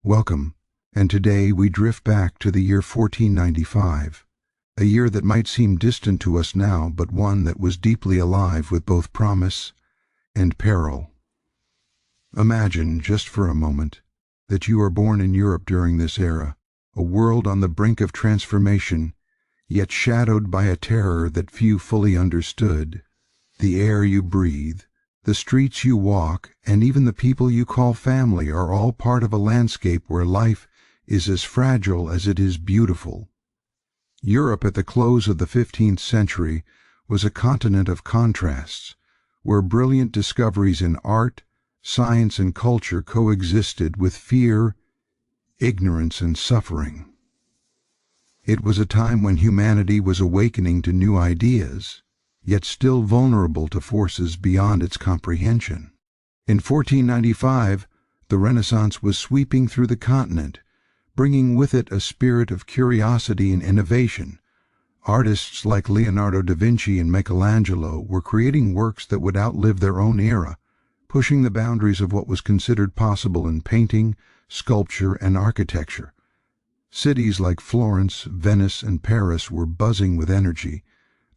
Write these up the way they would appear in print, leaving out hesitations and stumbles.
Welcome, and today we drift back to the year 1495, a year that might seem distant to us now, but one that was deeply alive with both promise and peril. Imagine, just for a moment, that you are born in Europe during this era, a world on the brink of transformation, yet shadowed by a terror that few fully understood. The air you breathe, the streets you walk, and even the people you call family are all part of a landscape where life is as fragile as it is beautiful. Europe at the close of the 15th century was a continent of contrasts, where brilliant discoveries in art, science, and culture coexisted with fear, ignorance, and suffering. It was a time when humanity was awakening to new ideas, yet still vulnerable to forces beyond its comprehension. In 1495, the Renaissance was sweeping through the continent, bringing with it a spirit of curiosity and innovation. Artists like Leonardo da Vinci and Michelangelo were creating works that would outlive their own era, pushing the boundaries of what was considered possible in painting, sculpture, and architecture. Cities like Florence, Venice, and Paris were buzzing with energy,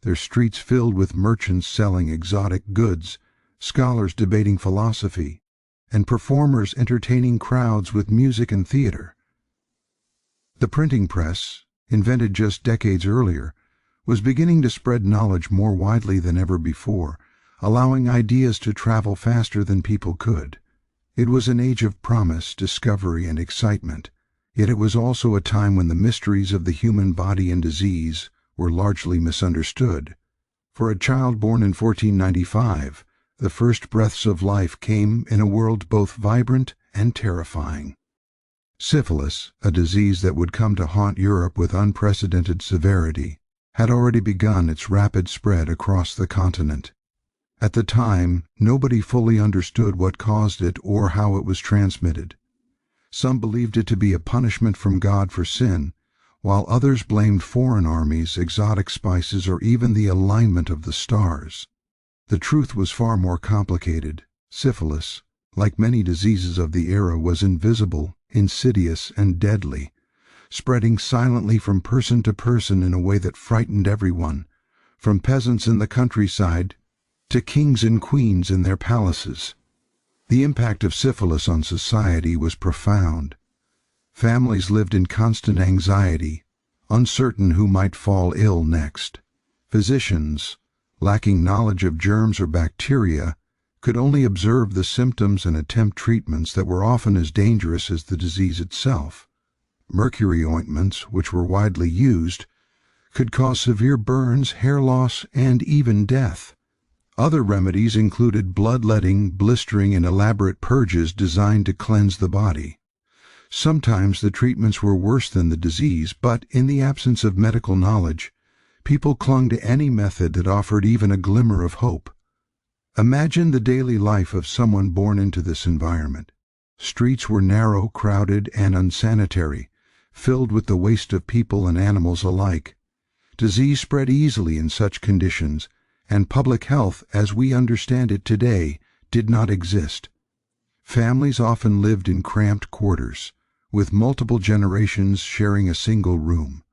their streets filled with merchants selling exotic goods, scholars debating philosophy, and performers entertaining crowds with music and theater. The printing press, invented just decades earlier, was beginning to spread knowledge more widely than ever before, allowing ideas to travel faster than people could. It was an age of promise, discovery, and excitement, yet it was also a time when the mysteries of the human body and disease were largely misunderstood. For a child born in 1495, the first breaths of life came in a world both vibrant and terrifying. Syphilis, a disease that would come to haunt Europe with unprecedented severity, had already begun its rapid spread across the continent. At the time, nobody fully understood what caused it or how it was transmitted. Some believed it to be a punishment from God for sin, while others blamed foreign armies, exotic spices, or even the alignment of the stars. The truth was far more complicated. Syphilis, like many diseases of the era, was invisible, insidious, and deadly, spreading silently from person to person in a way that frightened everyone, from peasants in the countryside to kings and queens in their palaces. The impact of syphilis on society was profound. Families lived in constant anxiety, uncertain who might fall ill next. Physicians, lacking knowledge of germs or bacteria, could only observe the symptoms and attempt treatments that were often as dangerous as the disease itself. Mercury ointments, which were widely used, could cause severe burns, hair loss, and even death. Other remedies included bloodletting, blistering, and elaborate purges designed to cleanse the body. Sometimes the treatments were worse than the disease, but in the absence of medical knowledge, people clung to any method that offered even a glimmer of hope. Imagine the daily life of someone born into this environment. Streets were narrow, crowded, and unsanitary, filled with the waste of people and animals alike. Disease spread easily in such conditions, and public health, as we understand it today, did not exist. Families often lived in cramped quarters, with multiple generations sharing a single room.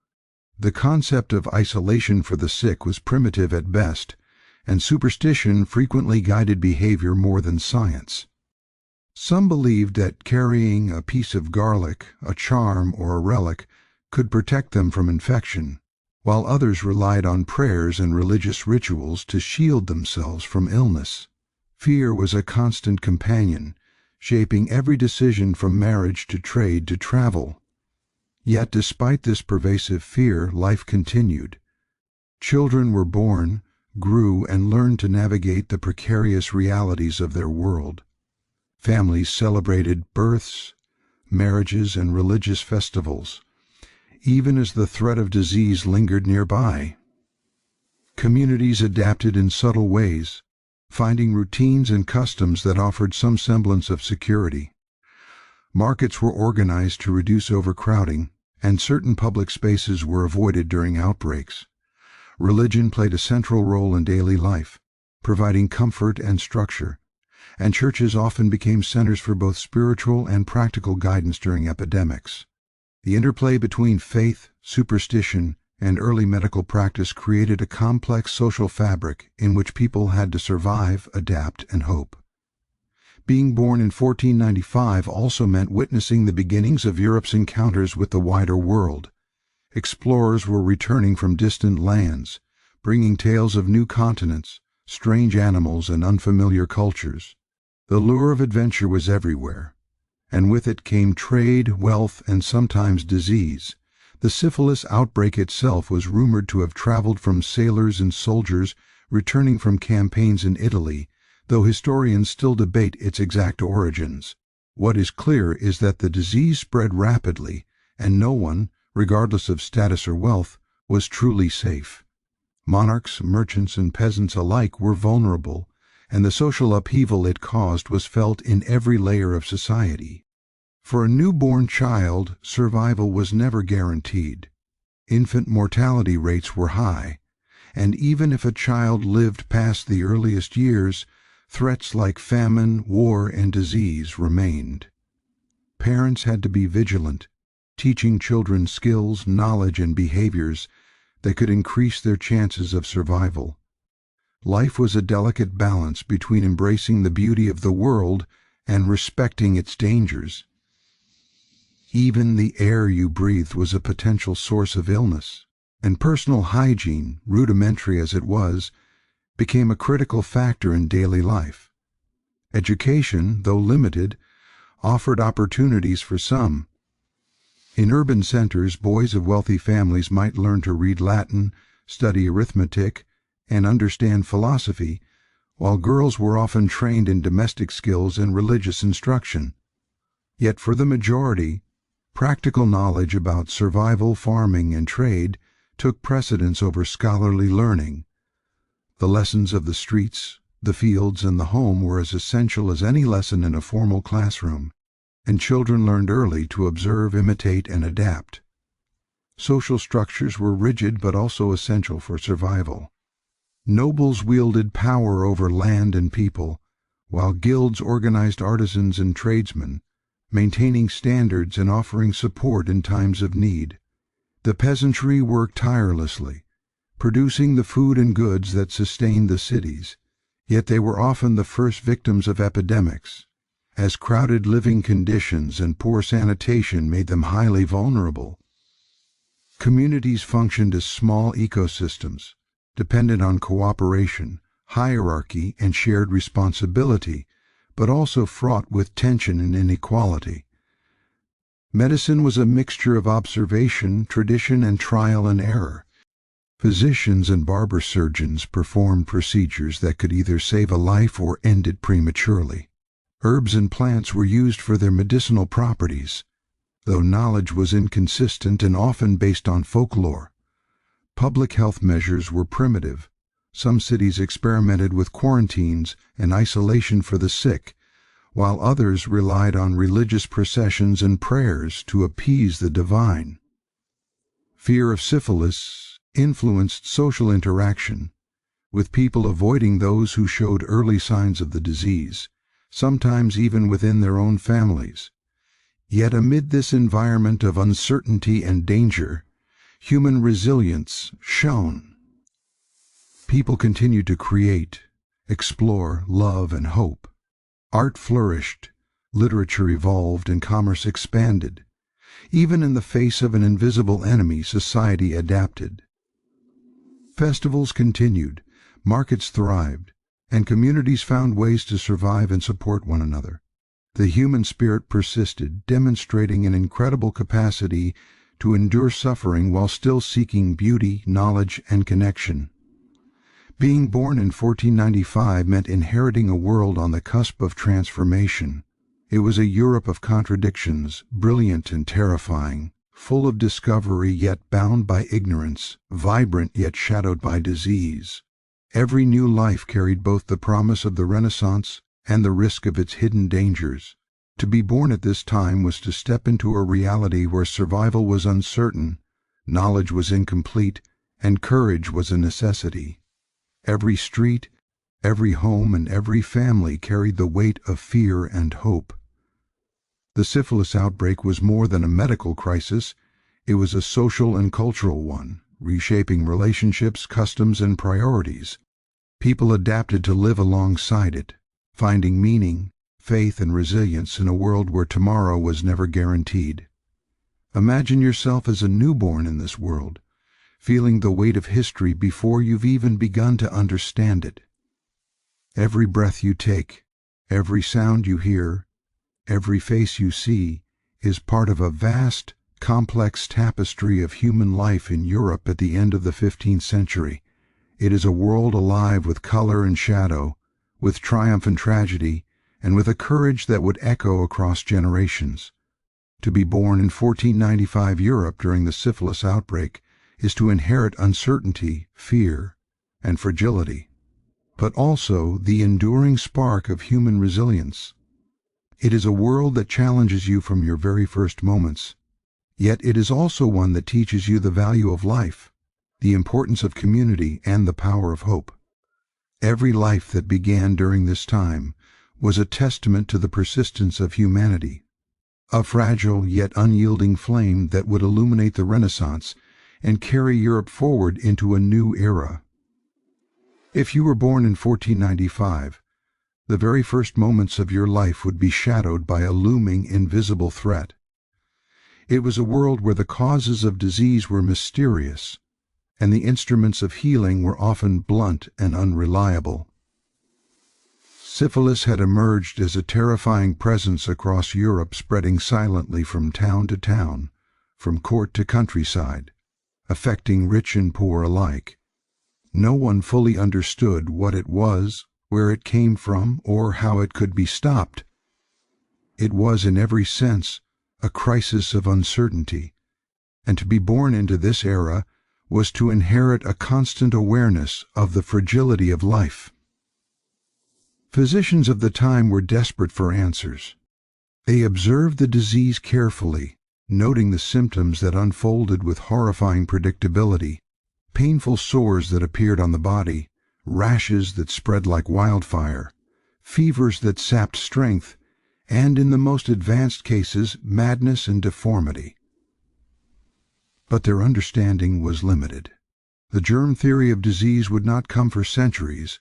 The concept of isolation for the sick was primitive at best, and superstition frequently guided behavior more than science. Some believed that carrying a piece of garlic, a charm, or a relic could protect them from infection, while others relied on prayers and religious rituals to shield themselves from illness. Fear was a constant companion, shaping every decision from marriage to trade to travel. Yet despite this pervasive fear, life continued. Children were born, grew, and learned to navigate the precarious realities of their world. Families celebrated births, marriages, and religious festivals, even as the threat of disease lingered nearby. Communities adapted in subtle ways, finding routines and customs that offered some semblance of security. Markets were organized to reduce overcrowding, and certain public spaces were avoided during outbreaks. Religion played a central role in daily life, providing comfort and structure, and churches often became centers for both spiritual and practical guidance during epidemics. The interplay between faith, superstition, and early medical practice created a complex social fabric in which people had to survive, adapt, and hope. Being born in 1495 also meant witnessing the beginnings of Europe's encounters with the wider world. Explorers were returning from distant lands, bringing tales of new continents, strange animals, and unfamiliar cultures. The lure of adventure was everywhere, and with it came trade, wealth, and sometimes disease. The syphilis outbreak itself was rumored to have traveled from sailors and soldiers returning from campaigns in Italy, though historians still debate its exact origins. What is clear is that the disease spread rapidly, and no one, regardless of status or wealth, was truly safe. Monarchs, merchants, and peasants alike were vulnerable, and the social upheaval it caused was felt in every layer of society. For a newborn child, survival was never guaranteed. Infant mortality rates were high, and even if a child lived past the earliest years, threats like famine, war, and disease remained. Parents had to be vigilant, teaching children skills, knowledge, and behaviors that could increase their chances of survival. Life was a delicate balance between embracing the beauty of the world and respecting its dangers. Even the air you breathed was a potential source of illness, and personal hygiene, rudimentary as it was, became a critical factor in daily life. Education, though limited, offered opportunities for some. In urban centers, boys of wealthy families might learn to read Latin, study arithmetic, and understand philosophy, while girls were often trained in domestic skills and religious instruction. Yet for the majority, practical knowledge about survival, farming, and trade took precedence over scholarly learning. The lessons of the streets, the fields, and the home were as essential as any lesson in a formal classroom, and children learned early to observe, imitate, and adapt. Social structures were rigid but also essential for survival. Nobles wielded power over land and people, while guilds organized artisans and tradesmen, maintaining standards and offering support in times of need. The peasantry worked tirelessly, producing the food and goods that sustained the cities, yet they were often the first victims of epidemics, as crowded living conditions and poor sanitation made them highly vulnerable. Communities functioned as small ecosystems, dependent on cooperation, hierarchy, and shared responsibility, but also fraught with tension and inequality. Medicine was a mixture of observation, tradition, and trial and error. Physicians and barber-surgeons performed procedures that could either save a life or end it prematurely. Herbs and plants were used for their medicinal properties, though knowledge was inconsistent and often based on folklore. Public health measures were primitive. Some cities experimented with quarantines and isolation for the sick, while others relied on religious processions and prayers to appease the divine. Fear of syphilis influenced social interaction, with people avoiding those who showed early signs of the disease, sometimes even within their own families. Yet amid this environment of uncertainty and danger, human resilience shone. People continued to create, explore, love, and hope. Art flourished, literature evolved, and commerce expanded. Even in the face of an invisible enemy, society adapted. Festivals continued, markets thrived, and communities found ways to survive and support one another. The human spirit persisted, demonstrating an incredible capacity to endure suffering while still seeking beauty, knowledge, and connection. Being born in 1495 meant inheriting a world on the cusp of transformation. It was a Europe of contradictions, brilliant and terrifying, full of discovery yet bound by ignorance, vibrant yet shadowed by disease. Every new life carried both the promise of the Renaissance and the risk of its hidden dangers. To be born at this time was to step into a reality where survival was uncertain, knowledge was incomplete, and courage was a necessity. Every street, Every home and every family carried the weight of fear and hope. The syphilis outbreak was more than a medical crisis, it was a social and cultural one, reshaping relationships, customs, and priorities. People adapted to live alongside it, finding meaning, faith, and resilience in a world where tomorrow was never guaranteed. Imagine yourself as a newborn in this world, feeling the weight of history before you've even begun to understand it. Every breath you take, every sound you hear, every face you see is part of a vast, complex tapestry of human life in Europe at the end of the 15th century. It is a world alive with color and shadow, with triumph and tragedy, and with a courage that would echo across generations. To be born in 1495 Europe during the syphilis outbreak is to inherit uncertainty, fear, and fragility, but also the enduring spark of human resilience. It is a world that challenges you from your very first moments, yet it is also one that teaches you the value of life, the importance of community, and the power of hope. Every life that began during this time was a testament to the persistence of humanity, a fragile yet unyielding flame that would illuminate the Renaissance and carry Europe forward into a new era. If you were born in 1495, the very first moments of your life would be shadowed by a looming invisible threat. It was a world where the causes of disease were mysterious, and the instruments of healing were often blunt and unreliable. Syphilis had emerged as a terrifying presence across Europe, spreading silently from town to town, from court to countryside, affecting rich and poor alike. No one fully understood what it was, where it came from, or how it could be stopped. It was in every sense a crisis of uncertainty, and to be born into this era was to inherit a constant awareness of the fragility of life. Physicians of the time were desperate for answers. They observed the disease carefully, noting the symptoms that unfolded with horrifying predictability: painful sores that appeared on the body, rashes that spread like wildfire, fevers that sapped strength, and in the most advanced cases, madness and deformity. But their understanding was limited. The germ theory of disease would not come for centuries,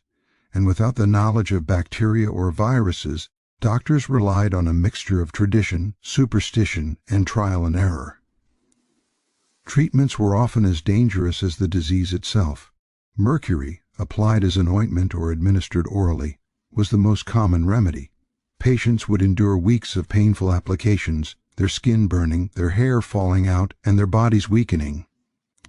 and without the knowledge of bacteria or viruses, doctors relied on a mixture of tradition, superstition, and trial and error. Treatments were often as dangerous as the disease itself. Mercury, applied as an ointment or administered orally, was the most common remedy. Patients would endure weeks of painful applications, their skin burning, their hair falling out, and their bodies weakening.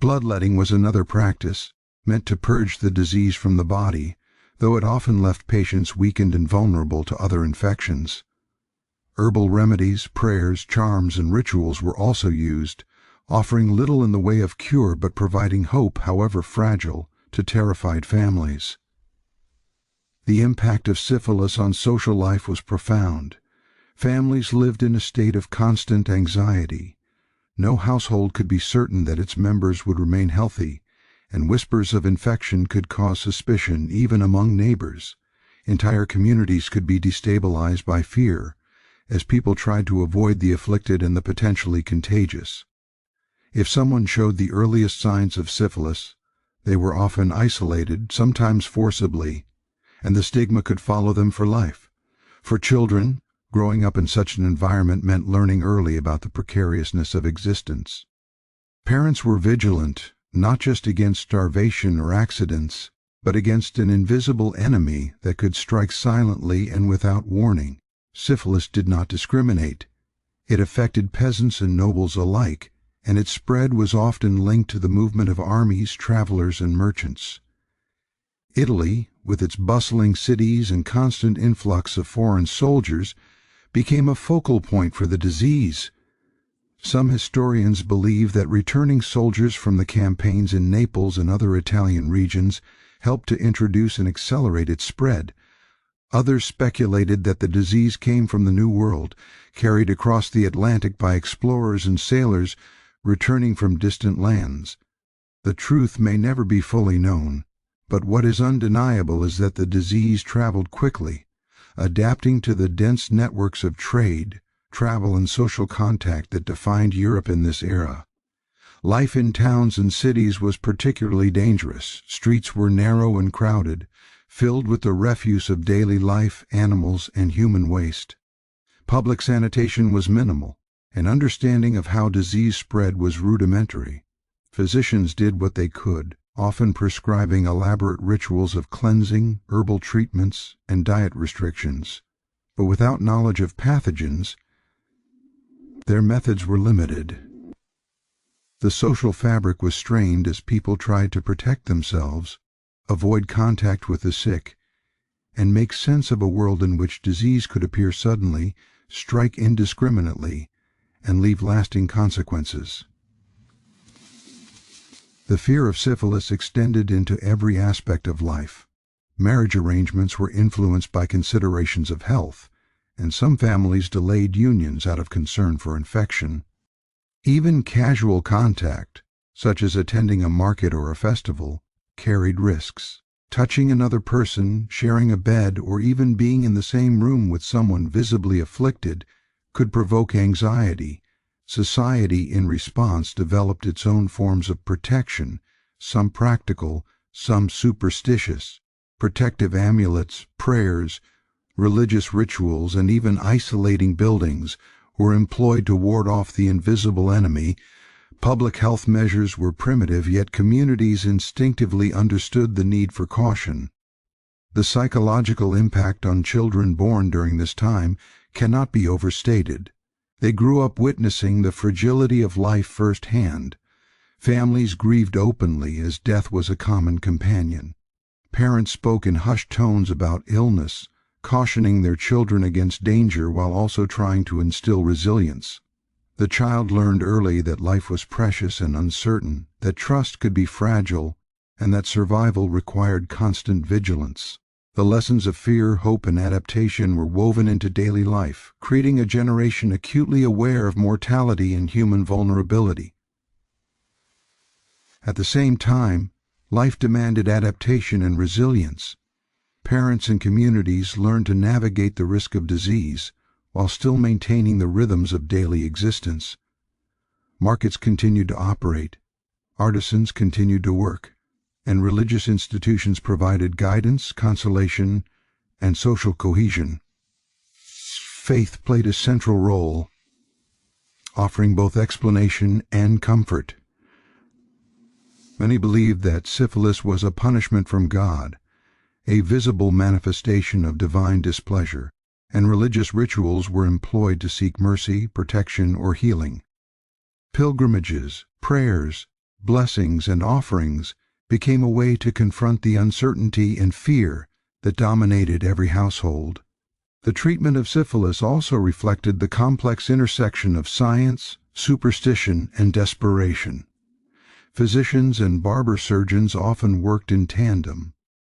Bloodletting was another practice, meant to purge the disease from the body, though it often left patients weakened and vulnerable to other infections. Herbal remedies, prayers, charms, and rituals were also used, offering little in the way of cure but providing hope, however fragile, to terrified families. The impact of syphilis on social life was profound. Families lived in a state of constant anxiety. No household could be certain that its members would remain healthy, and whispers of infection could cause suspicion even among neighbors. Entire communities could be destabilized by fear, as people tried to avoid the afflicted and the potentially contagious. If someone showed the earliest signs of syphilis, they were often isolated, sometimes forcibly, and the stigma could follow them for life. For children, growing up in such an environment meant learning early about the precariousness of existence. Parents were vigilant, not just against starvation or accidents, but against an invisible enemy that could strike silently and without warning. Syphilis did not discriminate. It affected peasants and nobles alike, and its spread was often linked to the movement of armies, travelers, and merchants. Italy, with its bustling cities and constant influx of foreign soldiers, became a focal point for the disease. Some historians believe that returning soldiers from the campaigns in Naples and other Italian regions helped to introduce and accelerate its spread. Others speculated that the disease came from the New World, carried across the Atlantic by explorers and sailors returning from distant lands. The truth may never be fully known, But what is undeniable is that the disease traveled quickly, adapting to the dense networks of trade, travel, and social contact that defined Europe in this era. Life in towns and cities was particularly dangerous. Streets were narrow and crowded, filled with the refuse of daily life, animals, and human waste. Public sanitation was minimal, and understanding of how disease spread was rudimentary. Physicians did what they could, often prescribing elaborate rituals of cleansing, herbal treatments, and diet restrictions. But without knowledge of pathogens, their methods were limited. The social fabric was strained as people tried to protect themselves, avoid contact with the sick, and make sense of a world in which disease could appear suddenly, strike indiscriminately, and leave lasting consequences. The fear of syphilis extended into every aspect of life. Marriage arrangements were influenced by considerations of health, and some families delayed unions out of concern for infection. Even casual contact, such as attending a market or a festival, carried risks. Touching another person, sharing a bed, or even being in the same room with someone visibly afflicted could provoke anxiety. Society, in response, developed its own forms of protection, some practical, some superstitious. Protective amulets, prayers, religious rituals, and even isolating buildings were employed to ward off the invisible enemy. Public health measures were primitive, yet communities instinctively understood the need for caution. The psychological impact on children born during this time cannot be overstated. They grew up witnessing the fragility of life firsthand. Families grieved openly as death was a common companion. Parents spoke in hushed tones about illness, cautioning their children against danger while also trying to instill resilience. The child learned early that life was precious and uncertain, that trust could be fragile, and that survival required constant vigilance. The lessons of fear, hope, and adaptation were woven into daily life, creating a generation acutely aware of mortality and human vulnerability. At the same time, life demanded adaptation and resilience. Parents and communities learned to navigate the risk of disease while still maintaining the rhythms of daily existence. Markets continued to operate, artisans continued to work, and religious institutions provided guidance, consolation, and social cohesion. Faith played a central role, offering both explanation and comfort. Many believed that syphilis was a punishment from God, a visible manifestation of divine displeasure, and religious rituals were employed to seek mercy, protection, or healing. Pilgrimages, prayers, blessings, and offerings became a way to confront the uncertainty and fear that dominated every household. The treatment of syphilis also reflected the complex intersection of science, superstition, and desperation. Physicians and barber-surgeons often worked in tandem,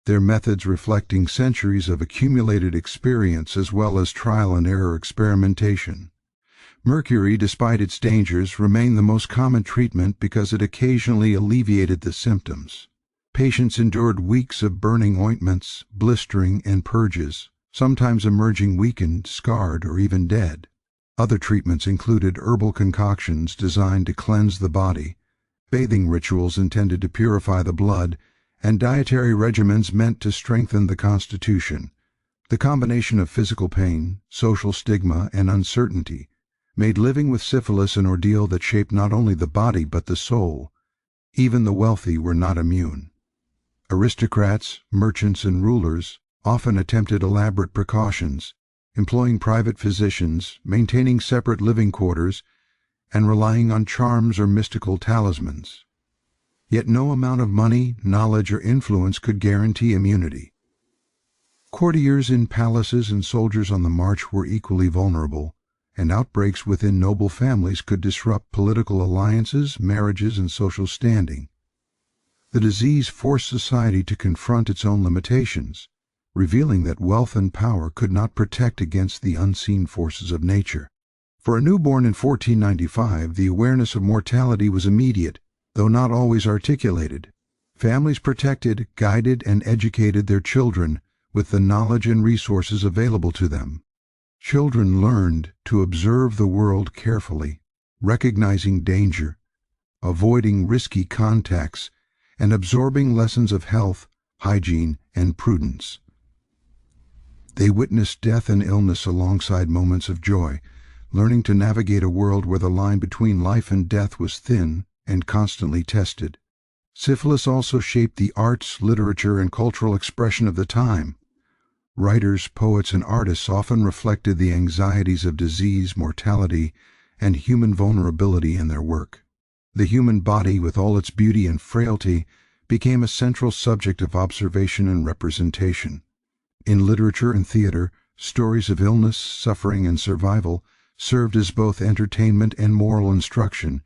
their methods reflecting centuries of accumulated experience as well as trial-and-error experimentation. Mercury, despite its dangers, remained the most common treatment because it occasionally alleviated the symptoms. Patients endured weeks of burning ointments, blistering, and purges, sometimes emerging weakened, scarred, or even dead. Other treatments included herbal concoctions designed to cleanse the body, bathing rituals intended to purify the blood, and dietary regimens meant to strengthen the constitution. The combination of physical pain, social stigma, and uncertainty made living with syphilis an ordeal that shaped not only the body but the soul. Even the wealthy were not immune. Aristocrats, merchants, and rulers often attempted elaborate precautions, employing private physicians, maintaining separate living quarters, and relying on charms or mystical talismans. Yet no amount of money, knowledge, or influence could guarantee immunity. Courtiers in palaces and soldiers on the march were equally vulnerable, and outbreaks within noble families could disrupt political alliances, marriages, and social standing. The disease forced society to confront its own limitations, revealing that wealth and power could not protect against the unseen forces of nature. For a newborn in 1495, the awareness of mortality was immediate, though not always articulated. Families protected, guided, and educated their children with the knowledge and resources available to them. Children learned to observe the world carefully, recognizing danger, avoiding risky contacts, and absorbing lessons of health, hygiene, and prudence. They witnessed death and illness alongside moments of joy, learning to navigate a world where the line between life and death was thin and constantly tested. Syphilis also shaped the arts, literature, and cultural expression of the time. Writers, poets, and artists often reflected the anxieties of disease, mortality, and human vulnerability in their work. The human body, with all its beauty and frailty, became a central subject of observation and representation. In literature and theater, stories of illness, suffering, and survival served as both entertainment and moral instruction,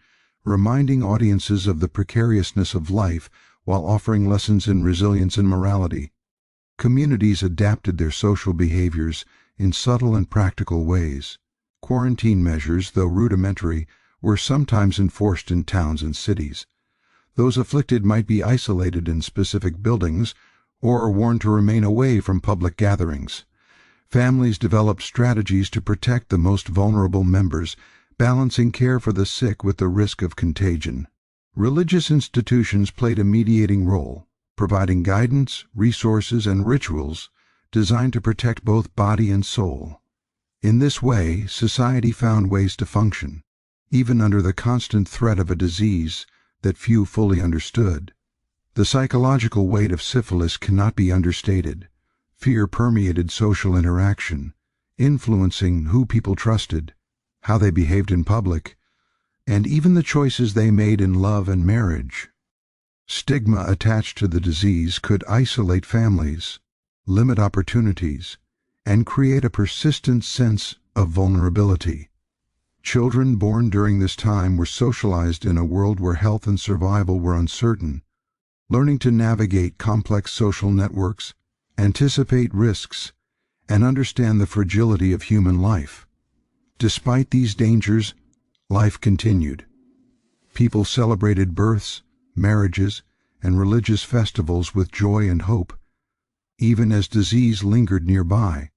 reminding audiences of the precariousness of life while offering lessons in resilience and morality. Communities adapted their social behaviors in subtle and practical ways. Quarantine measures, though rudimentary, were sometimes enforced in towns and cities. Those afflicted might be isolated in specific buildings or warned to remain away from public gatherings. Families developed strategies to protect the most vulnerable members, balancing care for the sick with the risk of contagion. Religious institutions played a mediating role, providing guidance, resources, and rituals designed to protect both body and soul. In this way, society found ways to function, even under the constant threat of a disease that few fully understood. The psychological weight of syphilis cannot be understated. Fear permeated social interaction, influencing who people trusted, how they behaved in public, and even the choices they made in love and marriage. Stigma attached to the disease could isolate families, limit opportunities, and create a persistent sense of vulnerability. Children born during this time were socialized in a world where health and survival were uncertain, learning to navigate complex social networks, anticipate risks, and understand the fragility of human life. Despite these dangers, life continued. People celebrated births, marriages, and religious festivals with joy and hope, even as disease lingered nearby.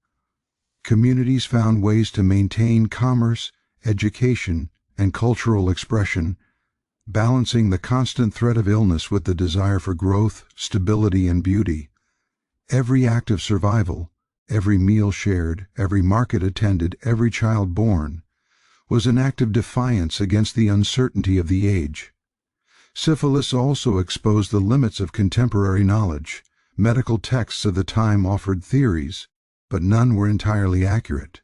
Communities found ways to maintain commerce, education, and cultural expression, balancing the constant threat of illness with the desire for growth, stability, and beauty. Every act of survival, every meal shared, every market attended, every child born, was an act of defiance against the uncertainty of the age. Syphilis also exposed the limits of contemporary knowledge. Medical texts of the time offered theories, but none were entirely accurate.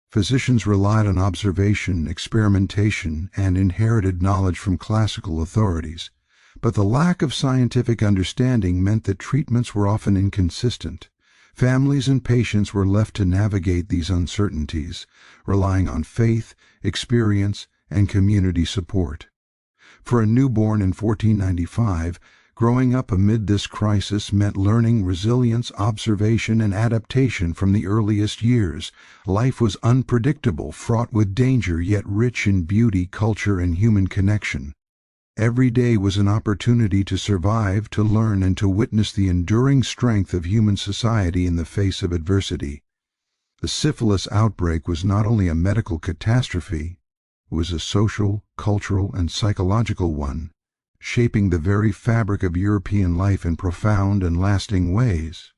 Physicians relied on observation, experimentation, and inherited knowledge from classical authorities, but the lack of scientific understanding meant that treatments were often inconsistent. Families and patients were left to navigate these uncertainties, relying on faith, experience, and community support. For a newborn in 1495, growing up amid this crisis meant learning resilience, observation, and adaptation from the earliest years. Life was unpredictable, fraught with danger, yet rich in beauty, culture, and human connection. Every day was an opportunity to survive, to learn, and to witness the enduring strength of human society in the face of adversity. The syphilis outbreak was not only a medical catastrophe, it was a social, cultural, and psychological one, shaping the very fabric of European life in profound and lasting ways.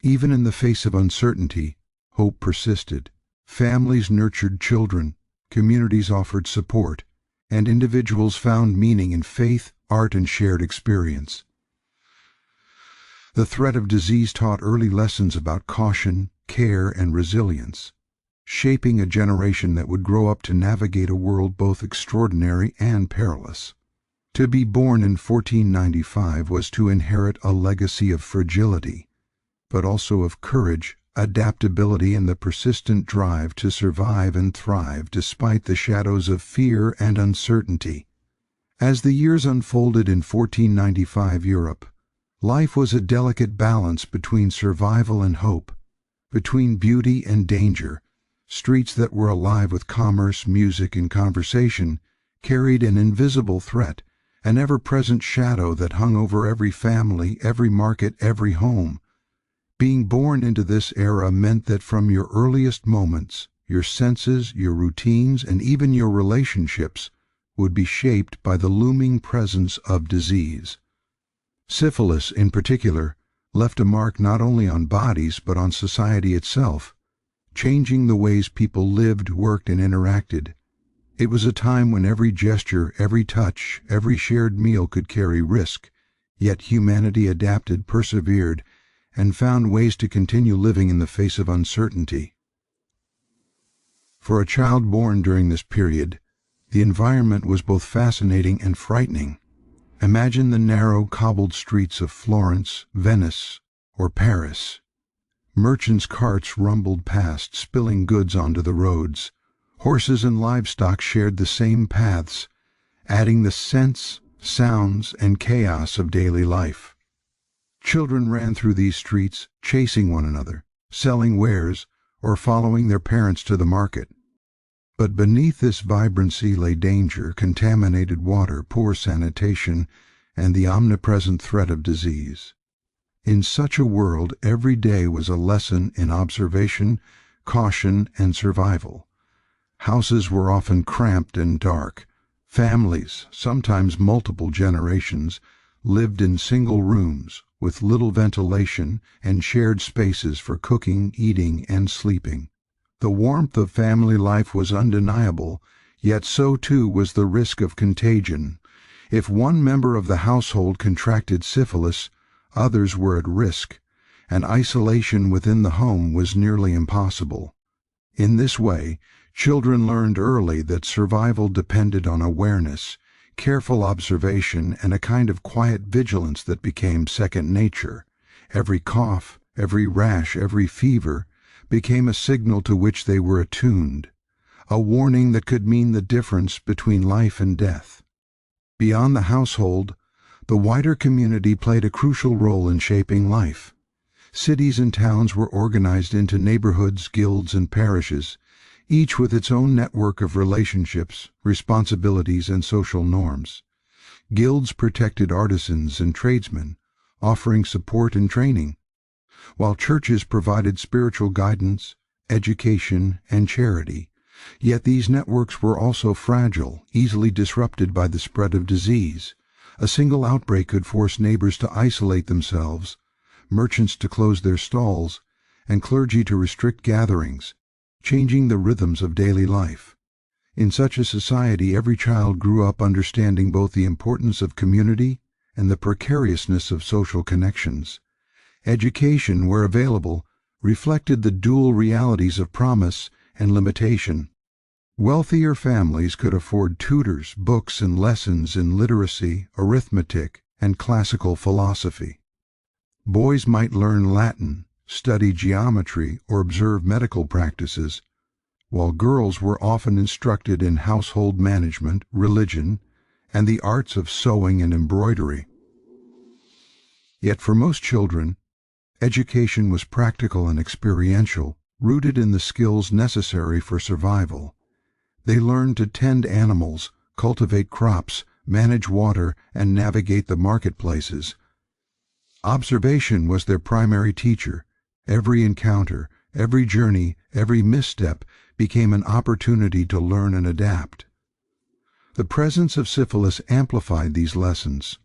Even in the face of uncertainty, hope persisted. Families nurtured children, communities offered support, and individuals found meaning in faith, art, and shared experience. The threat of disease taught early lessons about caution, care, and resilience, shaping a generation that would grow up to navigate a world both extraordinary and perilous. To be born in 1495 was to inherit a legacy of fragility, but also of courage, adaptability, and the persistent drive to survive and thrive despite the shadows of fear and uncertainty. As the years unfolded in 1495 Europe, life was a delicate balance between survival and hope, between beauty and danger. Streets that were alive with commerce, music, and conversation carried an invisible threat, an ever-present shadow that hung over every family, every market, every home. Being born into this era meant that from your earliest moments, your senses, your routines, and even your relationships would be shaped by the looming presence of disease. Syphilis, in particular, left a mark not only on bodies but on society itself, changing the ways people lived, worked, and interacted. It was a time when every gesture, every touch, every shared meal could carry risk, yet humanity adapted, persevered, and found ways to continue living in the face of uncertainty. For a child born during this period, the environment was both fascinating and frightening. Imagine the narrow, cobbled streets of Florence, Venice, or Paris. Merchants' carts rumbled past, spilling goods onto the roads. Horses and livestock shared the same paths, adding the scents, sounds, and chaos of daily life. Children ran through these streets, chasing one another, selling wares, or following their parents to the market. But beneath this vibrancy lay danger, contaminated water, poor sanitation, and the omnipresent threat of disease. In such a world, every day was a lesson in observation, caution, and survival. Houses were often cramped and dark. Families, sometimes multiple generations, lived in single rooms, with little ventilation and shared spaces for cooking, eating, and sleeping. The warmth of family life was undeniable, yet so too was the risk of contagion. If one member of the household contracted syphilis, others were at risk, and isolation within the home was nearly impossible. In this way, children learned early that survival depended on awareness, careful observation, and a kind of quiet vigilance that became second nature. Every cough, every rash, every fever became a signal to which they were attuned, a warning that could mean the difference between life and death. Beyond the household, the wider community played a crucial role in shaping life. Cities and towns were organized into neighborhoods, guilds, and parishes, each with its own network of relationships, responsibilities, and social norms. Guilds protected artisans and tradesmen, offering support and training, while churches provided spiritual guidance, education, and charity. Yet these networks were also fragile, easily disrupted by the spread of disease. A single outbreak could force neighbors to isolate themselves, merchants to close their stalls, and clergy to restrict gatherings, changing the rhythms of daily life. In such a society, every child grew up understanding both the importance of community and the precariousness of social connections. Education, where available, reflected the dual realities of promise and limitation. Wealthier families could afford tutors, books, and lessons in literacy, arithmetic, and classical philosophy. Boys might learn Latin, study geometry, or observe medical practices, while girls were often instructed in household management, religion, and the arts of sewing and embroidery. Yet for most children, education was practical and experiential, rooted in the skills necessary for survival. They learned to tend animals, cultivate crops, manage water, and navigate the marketplaces. Observation was their primary teacher. Every encounter, every journey, every misstep became an opportunity to learn and adapt. The presence of syphilis amplified these lessons.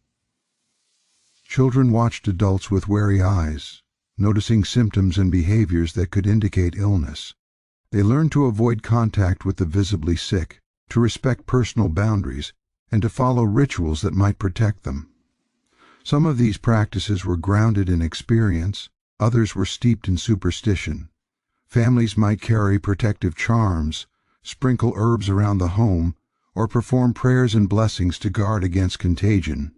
Children watched adults with wary eyes, noticing symptoms and behaviors that could indicate illness. They learned to avoid contact with the visibly sick, to respect personal boundaries, and to follow rituals that might protect them. Some of these practices were grounded in experience, others were steeped in superstition. Families might carry protective charms, sprinkle herbs around the home, or perform prayers and blessings to guard against contagion.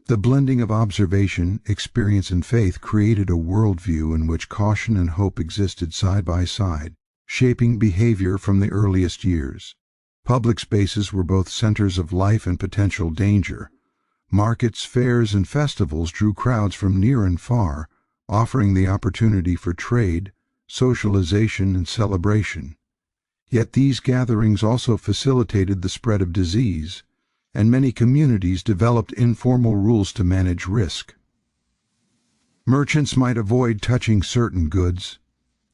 The blending of observation, experience, and faith created a worldview in which caution and hope existed side by side, shaping behavior from the earliest years. Public spaces were both centers of life and potential danger. Markets, fairs, and festivals drew crowds from near and far, offering the opportunity for trade, socialization, and celebration. Yet these gatherings also facilitated the spread of disease. and many communities developed informal rules to manage risk. Merchants might avoid touching certain goods,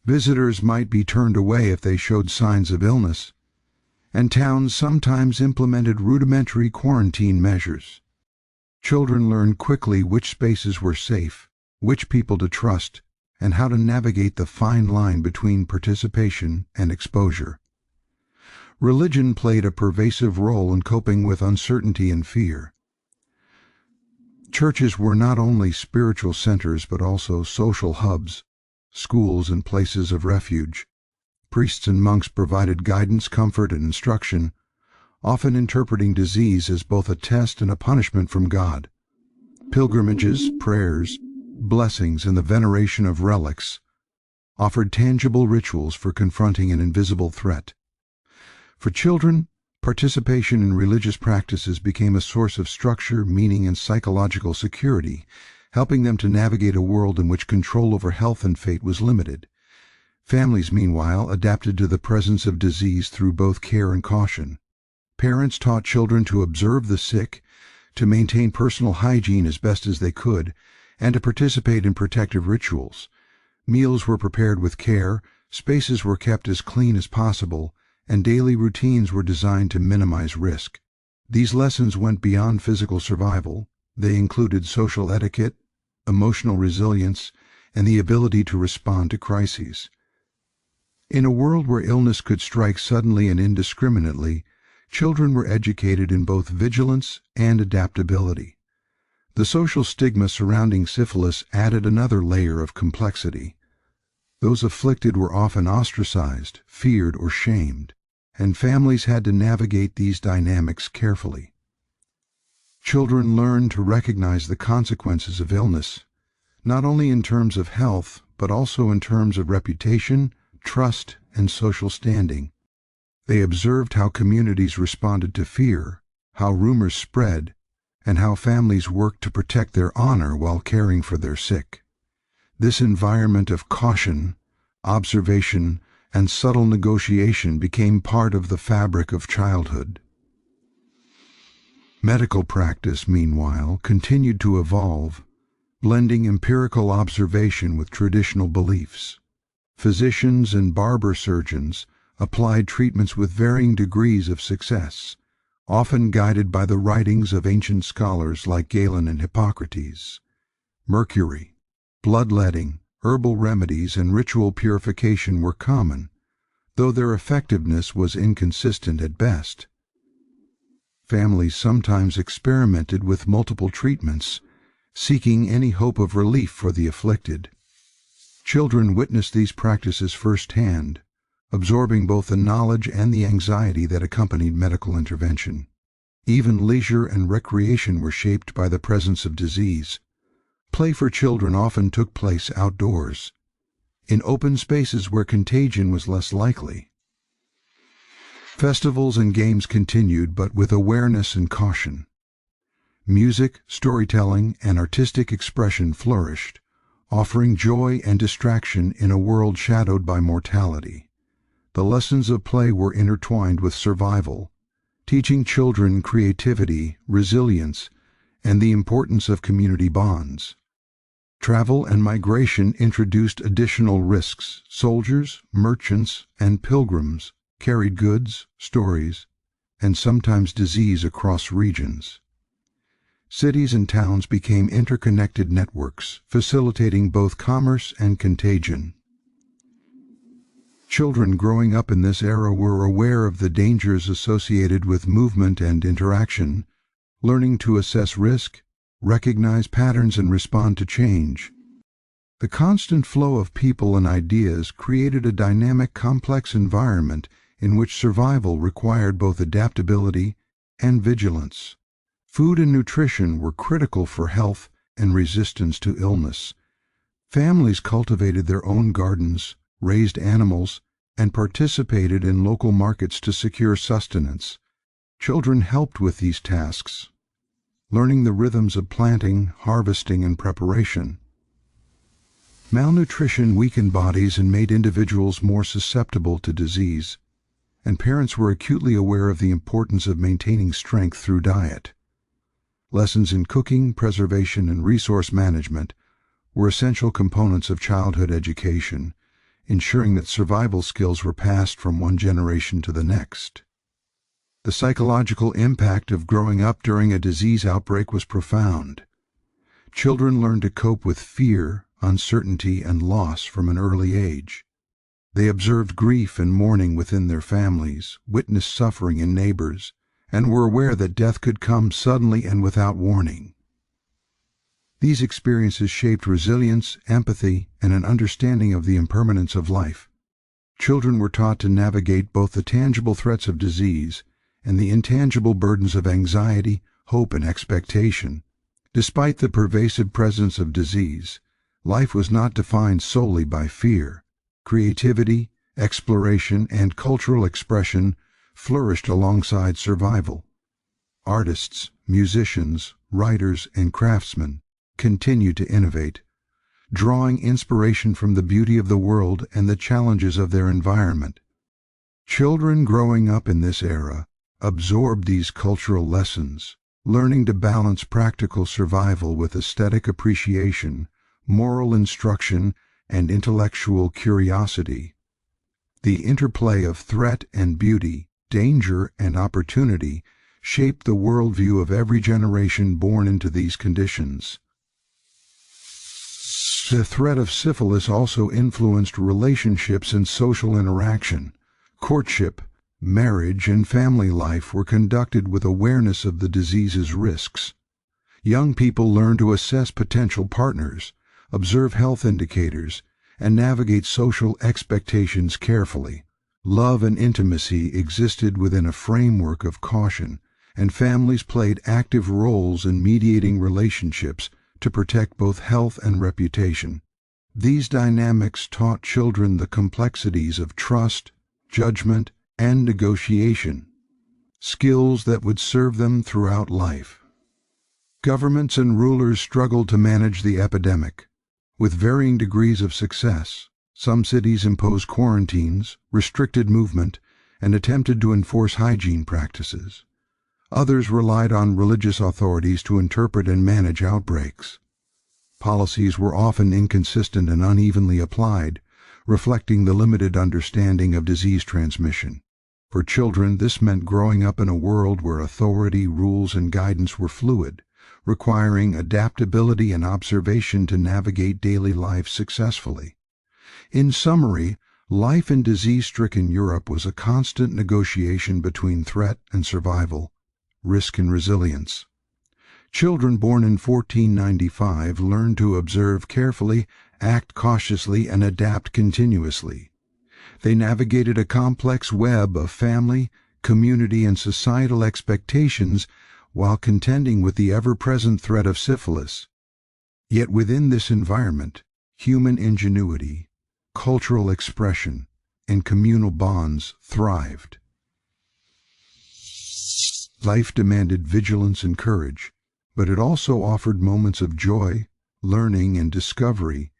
visitors might be turned away if they showed signs of illness, and towns sometimes implemented rudimentary quarantine measures. Children learned quickly which spaces were safe, which people to trust, and how to navigate the fine line between participation and exposure. Religion played a pervasive role in coping with uncertainty and fear. Churches were not only spiritual centers but also social hubs, schools and places of refuge. Priests and monks provided guidance, comfort, and instruction, often interpreting disease as both a test and a punishment from God. Pilgrimages, prayers, blessings, and the veneration of relics offered tangible rituals for confronting an invisible threat. For children, participation in religious practices became a source of structure, meaning, and psychological security, helping them to navigate a world in which control over health and fate was limited. Families, meanwhile, adapted to the presence of disease through both care and caution. Parents taught children to observe the sick, to maintain personal hygiene as best as they could, and to participate in protective rituals. Meals were prepared with care, spaces were kept as clean as possible, and daily routines were designed to minimize risk. These lessons went beyond physical survival. They included social etiquette, emotional resilience, and the ability to respond to crises. In a world where illness could strike suddenly and indiscriminately, children were educated in both vigilance and adaptability. The social stigma surrounding syphilis added another layer of complexity. Those afflicted were often ostracized, feared, or shamed, and families had to navigate these dynamics carefully. Children learned to recognize the consequences of illness, not only in terms of health, but also in terms of reputation, trust, and social standing. They observed how communities responded to fear, how rumors spread, and how families worked to protect their honor while caring for their sick. This environment of caution, observation, and subtle negotiation became part of the fabric of childhood. Medical practice, meanwhile, continued to evolve, blending empirical observation with traditional beliefs. Physicians and barber-surgeons applied treatments with varying degrees of success, often guided by the writings of ancient scholars like Galen and Hippocrates. Mercury, bloodletting, herbal remedies, and ritual purification were common, though their effectiveness was inconsistent at best. Families sometimes experimented with multiple treatments, seeking any hope of relief for the afflicted. Children witnessed these practices firsthand, absorbing both the knowledge and the anxiety that accompanied medical intervention. Even leisure and recreation were shaped by the presence of disease. Play for children often took place outdoors, in open spaces where contagion was less likely. Festivals and games continued, but with awareness and caution. Music, storytelling, and artistic expression flourished, offering joy and distraction in a world shadowed by mortality. The lessons of play were intertwined with survival, teaching children creativity, resilience, and the importance of community bonds. Travel and migration introduced additional risks. Soldiers, merchants, and pilgrims carried goods, stories, and sometimes disease across regions. Cities and towns became interconnected networks, facilitating both commerce and contagion. Children growing up in this era were aware of the dangers associated with movement and interaction, learning to assess risk, recognize patterns, and respond to change. The constant flow of people and ideas created a dynamic, complex environment in which survival required both adaptability and vigilance. Food and nutrition were critical for health and resistance to illness. Families cultivated their own gardens, raised animals, and participated in local markets to secure sustenance. Children helped with these tasks, learning the rhythms of planting, harvesting, and preparation. Malnutrition weakened bodies and made individuals more susceptible to disease. and parents were acutely aware of the importance of maintaining strength through diet. Lessons in cooking, preservation, and resource management were essential components of childhood education, ensuring that survival skills were passed from one generation to the next. The psychological impact of growing up during a disease outbreak was profound. Children learned to cope with fear, uncertainty, and loss from an early age. They observed grief and mourning within their families, witnessed suffering in neighbors, and were aware that death could come suddenly and without warning. These experiences shaped resilience, empathy, and an understanding of the impermanence of life. Children were taught to navigate both the tangible threats of disease and the intangible burdens of anxiety, hope, and expectation. Despite the pervasive presence of disease, life was not defined solely by fear. Creativity, exploration, and cultural expression flourished alongside survival. Artists, musicians, writers, and craftsmen continued to innovate, drawing inspiration from the beauty of the world and the challenges of their environment. Children growing up in this era absorbed these cultural lessons, learning to balance practical survival with aesthetic appreciation, moral instruction, and intellectual curiosity. The interplay of threat and beauty, danger and opportunity shaped the worldview of every generation born into these conditions. The threat of syphilis also influenced relationships and social interaction. Courtship, marriage, and family life were conducted with awareness of the disease's risks. Young people learned to assess potential partners, observe health indicators, and navigate social expectations carefully. Love and intimacy existed within a framework of caution, and families played active roles in mediating relationships to protect both health and reputation. These dynamics taught children the complexities of trust, judgment, and negotiation, skills that would serve them throughout life. Governments and rulers struggled to manage the epidemic, with varying degrees of success. Some cities imposed quarantines, restricted movement, and attempted to enforce hygiene practices. Others relied on religious authorities to interpret and manage outbreaks. Policies were often inconsistent and unevenly applied, reflecting the limited understanding of disease transmission. For children, this meant growing up in a world where authority, rules, and guidance were fluid, requiring adaptability and observation to navigate daily life successfully. In summary, life in disease-stricken Europe was a constant negotiation between threat and survival, risk and resilience. Children born in 1495 learned to observe carefully, act cautiously, and adapt continuously. They navigated a complex web of family, community, and societal expectations while contending with the ever-present threat of syphilis. Yet within this environment, human ingenuity, cultural expression, and communal bonds thrived. Life demanded vigilance and courage, but it also offered moments of joy, learning, and discovery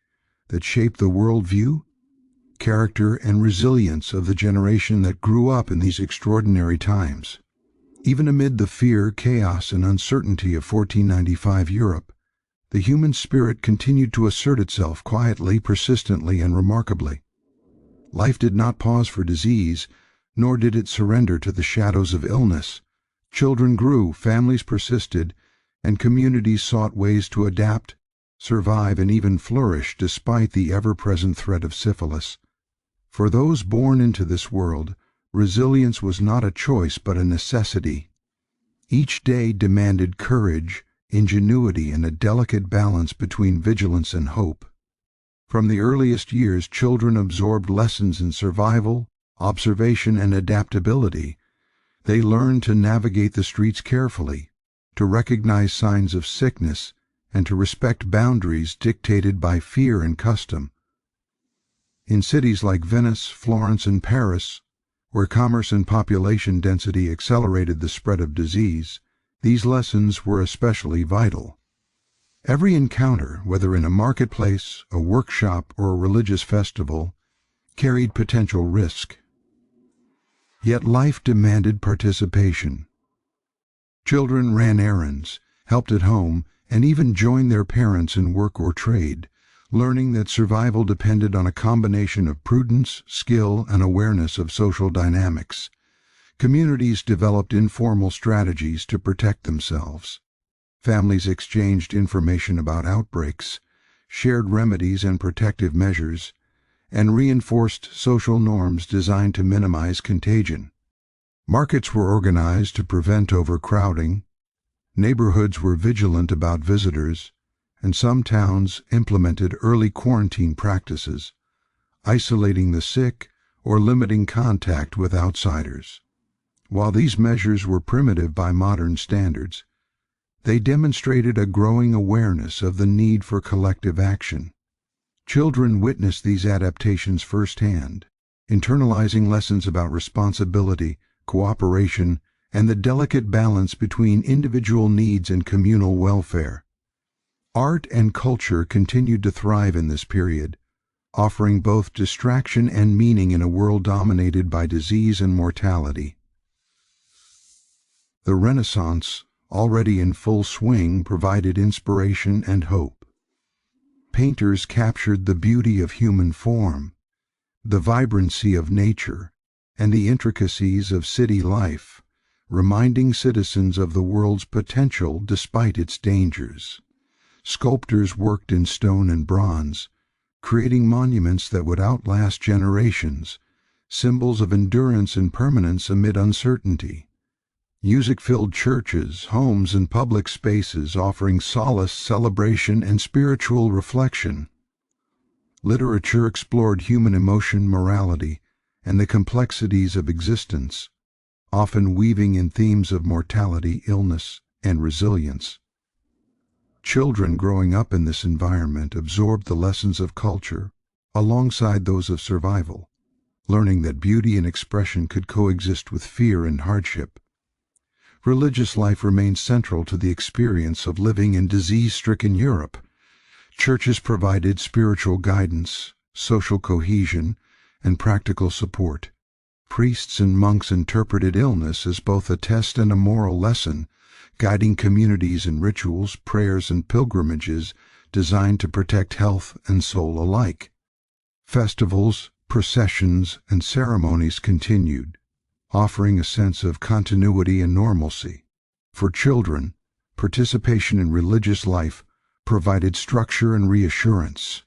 that shaped the worldview, character, and resilience of the generation that grew up in these extraordinary times. Even amid the fear, chaos, and uncertainty of 1495 Europe, the human spirit continued to assert itself quietly, persistently, and remarkably. Life did not pause for disease, nor did it surrender to the shadows of illness. Children grew, families persisted, and communities sought ways to adapt, survive, and even flourish despite the ever-present threat of syphilis. For those born into this world, resilience was not a choice but a necessity. Each day demanded courage, ingenuity, and a delicate balance between vigilance and hope. From the earliest years, children absorbed lessons in survival, observation, and adaptability. They learned to navigate the streets carefully, to recognize signs of sickness, and to respect boundaries dictated by fear and custom. In cities like Venice, Florence, and Paris, where commerce and population density accelerated the spread of disease, these lessons were especially vital. Every encounter, whether in a marketplace, a workshop, or a religious festival, carried potential risk. Yet life demanded participation. Children ran errands, helped at home, and even joined their parents in work or trade, learning that survival depended on a combination of prudence, skill, and awareness of social dynamics. Communities developed informal strategies to protect themselves. Families exchanged information about outbreaks, shared remedies and protective measures, and reinforced social norms designed to minimize contagion. Markets were organized to prevent overcrowding, neighborhoods were vigilant about visitors, and some towns implemented early quarantine practices, isolating the sick or limiting contact with outsiders. While these measures were primitive by modern standards, they demonstrated a growing awareness of the need for collective action. Children witnessed these adaptations firsthand, internalizing lessons about responsibility, cooperation, and the delicate balance between individual needs and communal welfare. Art and culture continued to thrive in this period, offering both distraction and meaning in a world dominated by disease and mortality. The Renaissance, already in full swing, provided inspiration and hope. Painters captured the beauty of human form, the vibrancy of nature, and the intricacies of city life, reminding citizens of the world's potential despite its dangers. Sculptors worked in stone and bronze, creating monuments that would outlast generations, symbols of endurance and permanence amid uncertainty. Music filled churches, homes, and public spaces, offering solace, celebration, and spiritual reflection. Literature explored human emotion, morality, and the complexities of existence, often weaving in themes of mortality, illness, and resilience. Children growing up in this environment absorbed the lessons of culture alongside those of survival, learning that beauty and expression could coexist with fear and hardship. Religious life remained central to the experience of living in disease-stricken Europe. Churches provided spiritual guidance, social cohesion, and practical support. Priests and monks interpreted illness as both a test and a moral lesson, guiding communities in rituals, prayers, and pilgrimages designed to protect health and soul alike. Festivals, processions, and ceremonies continued, offering a sense of continuity and normalcy. For children, participation in religious life provided structure and reassurance.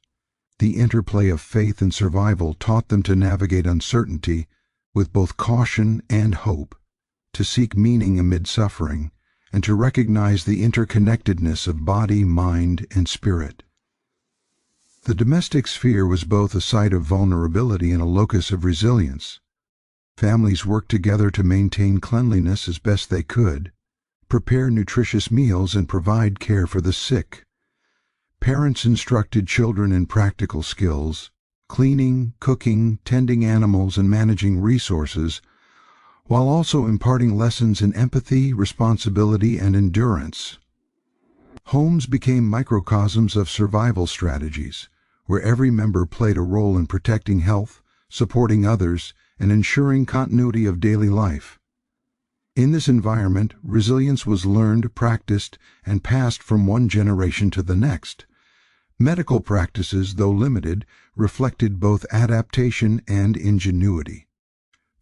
The interplay of faith and survival taught them to navigate uncertainty with both caution and hope, to seek meaning amid suffering, and to recognize the interconnectedness of body, mind, and spirit. The domestic sphere was both a site of vulnerability and a locus of resilience. Families worked together to maintain cleanliness as best they could, prepare nutritious meals, and provide care for the sick. Parents instructed children in practical skills, cleaning, cooking, tending animals, and managing resources, while also imparting lessons in empathy, responsibility, and endurance. Homes became microcosms of survival strategies, where every member played a role in protecting health, supporting others, and ensuring continuity of daily life. In this environment, resilience was learned, practiced, and passed from one generation to the next. Medical practices, though limited, reflected both adaptation and ingenuity.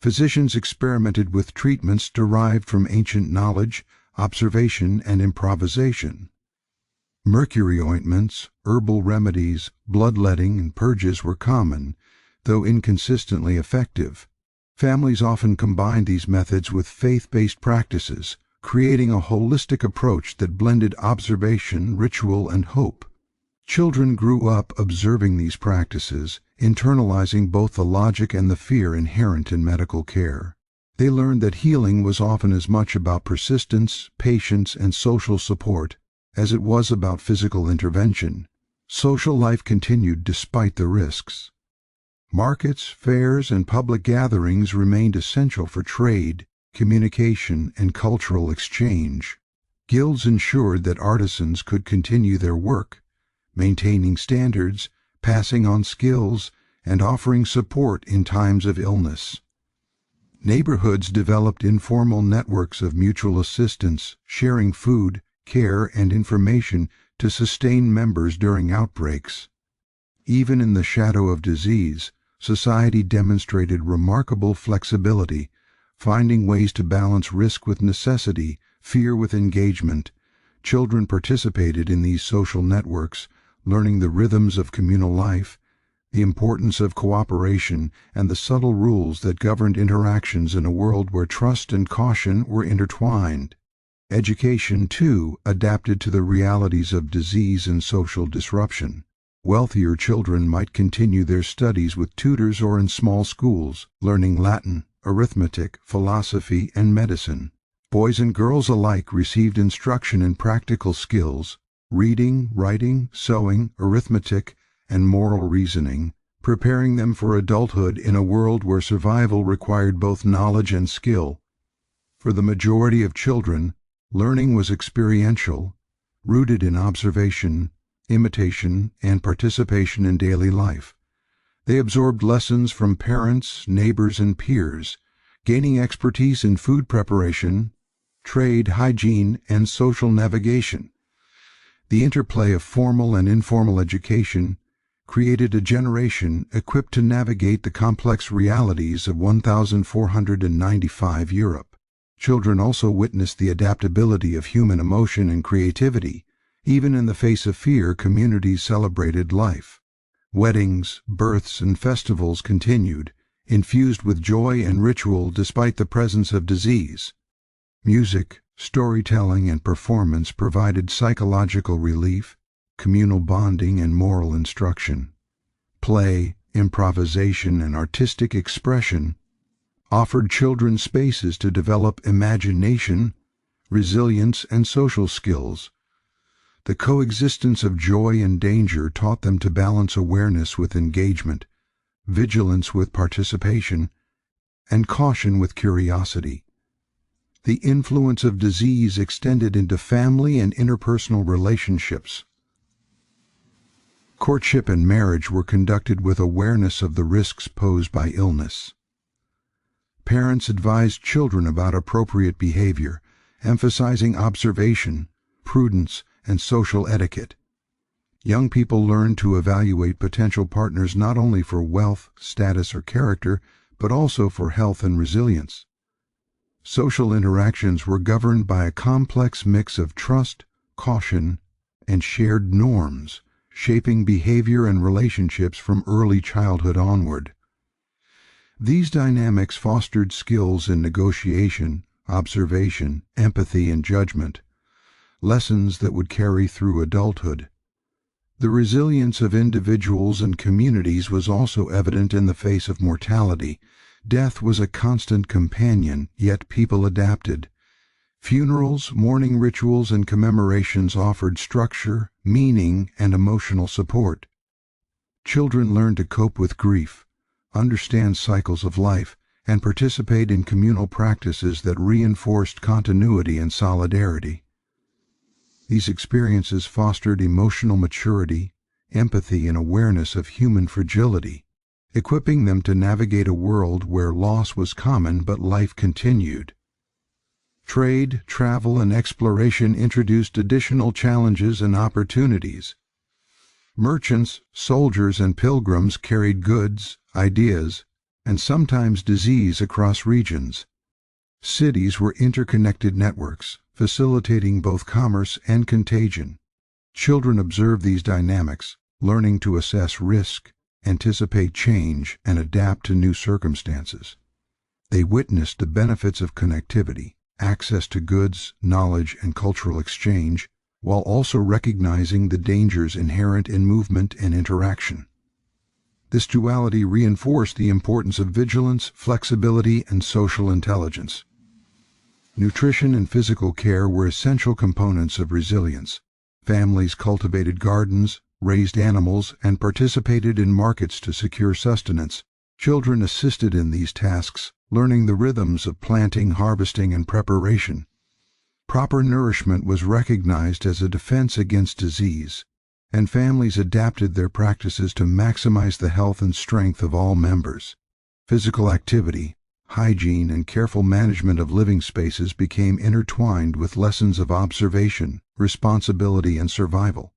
Physicians experimented with treatments derived from ancient knowledge, observation, and improvisation. Mercury ointments, herbal remedies, bloodletting, and purges were common, though inconsistently effective. Families often combined these methods with faith-based practices, creating a holistic approach that blended observation, ritual, and hope. Children grew up observing these practices, internalizing both the logic and the fear inherent in medical care. They learned that healing was often as much about persistence, patience, and social support as it was about physical intervention. Social life continued despite the risks. Markets, fairs, and public gatherings remained essential for trade, communication, and cultural exchange. Guilds ensured that artisans could continue their work, maintaining standards, passing on skills, and offering support in times of illness. Neighborhoods developed informal networks of mutual assistance, sharing food, care, and information to sustain members during outbreaks. Even in the shadow of disease, society demonstrated remarkable flexibility, finding ways to balance risk with necessity, fear with engagement. Children participated in these social networks, learning the rhythms of communal life, the importance of cooperation, and the subtle rules that governed interactions in a world where trust and caution were intertwined. Education, too, adapted to the realities of disease and social disruption. Wealthier children might continue their studies with tutors or in small schools, learning Latin, arithmetic, philosophy, and medicine. Boys and girls alike received instruction in practical skills, reading, writing, sewing, arithmetic, and moral reasoning, preparing them for adulthood in a world where survival required both knowledge and skill. For the majority of children, learning was experiential, rooted in observation, imitation, and participation in daily life. They absorbed lessons from parents, neighbors, and peers, gaining expertise in food preparation, trade, hygiene, and social navigation. The interplay of formal and informal education created a generation equipped to navigate the complex realities of 1495 Europe. Children also witnessed the adaptability of human emotion and creativity. Even in the face of fear, communities celebrated life. Weddings, births, and festivals continued, infused with joy and ritual despite the presence of disease. Music, storytelling, and performance provided psychological relief, communal bonding, and moral instruction. Play, improvisation, and artistic expression offered children spaces to develop imagination, resilience, and social skills. The coexistence of joy and danger taught them to balance awareness with engagement, vigilance with participation, and caution with curiosity. The influence of disease extended into family and interpersonal relationships. Courtship and marriage were conducted with awareness of the risks posed by illness. Parents advised children about appropriate behavior, emphasizing observation, prudence, and social etiquette. Young people learned to evaluate potential partners not only for wealth, status, or character, but also for health and resilience. Social interactions were governed by a complex mix of trust, caution, and shared norms, shaping behavior and relationships from early childhood onward. These dynamics fostered skills in negotiation, observation, empathy, and judgment, lessons that would carry through adulthood. The resilience of individuals and communities was also evident in the face of mortality. Death was a constant companion, yet people adapted. Funerals, mourning rituals, and commemorations offered structure, meaning, and emotional support. Children learned to cope with grief, understand cycles of life, and participate in communal practices that reinforced continuity and solidarity. These experiences fostered emotional maturity, empathy, and awareness of human fragility, equipping them to navigate a world where loss was common but life continued. Trade, travel, and exploration introduced additional challenges and opportunities. Merchants, soldiers, and pilgrims carried goods, ideas, and sometimes disease across regions. Cities were interconnected networks, facilitating both commerce and contagion. Children observed these dynamics, learning to assess risk, anticipate change, and adapt to new circumstances. They witnessed the benefits of connectivity, access to goods, knowledge, and cultural exchange, while also recognizing the dangers inherent in movement and interaction. This duality reinforced the importance of vigilance, flexibility, and social intelligence. Nutrition and physical care were essential components of resilience. Families cultivated gardens, raised animals, and participated in markets to secure sustenance. Children assisted in these tasks, learning the rhythms of planting, harvesting, and preparation. Proper nourishment was recognized as a defense against disease, and families adapted their practices to maximize the health and strength of all members. Physical activity, hygiene, and careful management of living spaces became intertwined with lessons of observation, responsibility, and survival.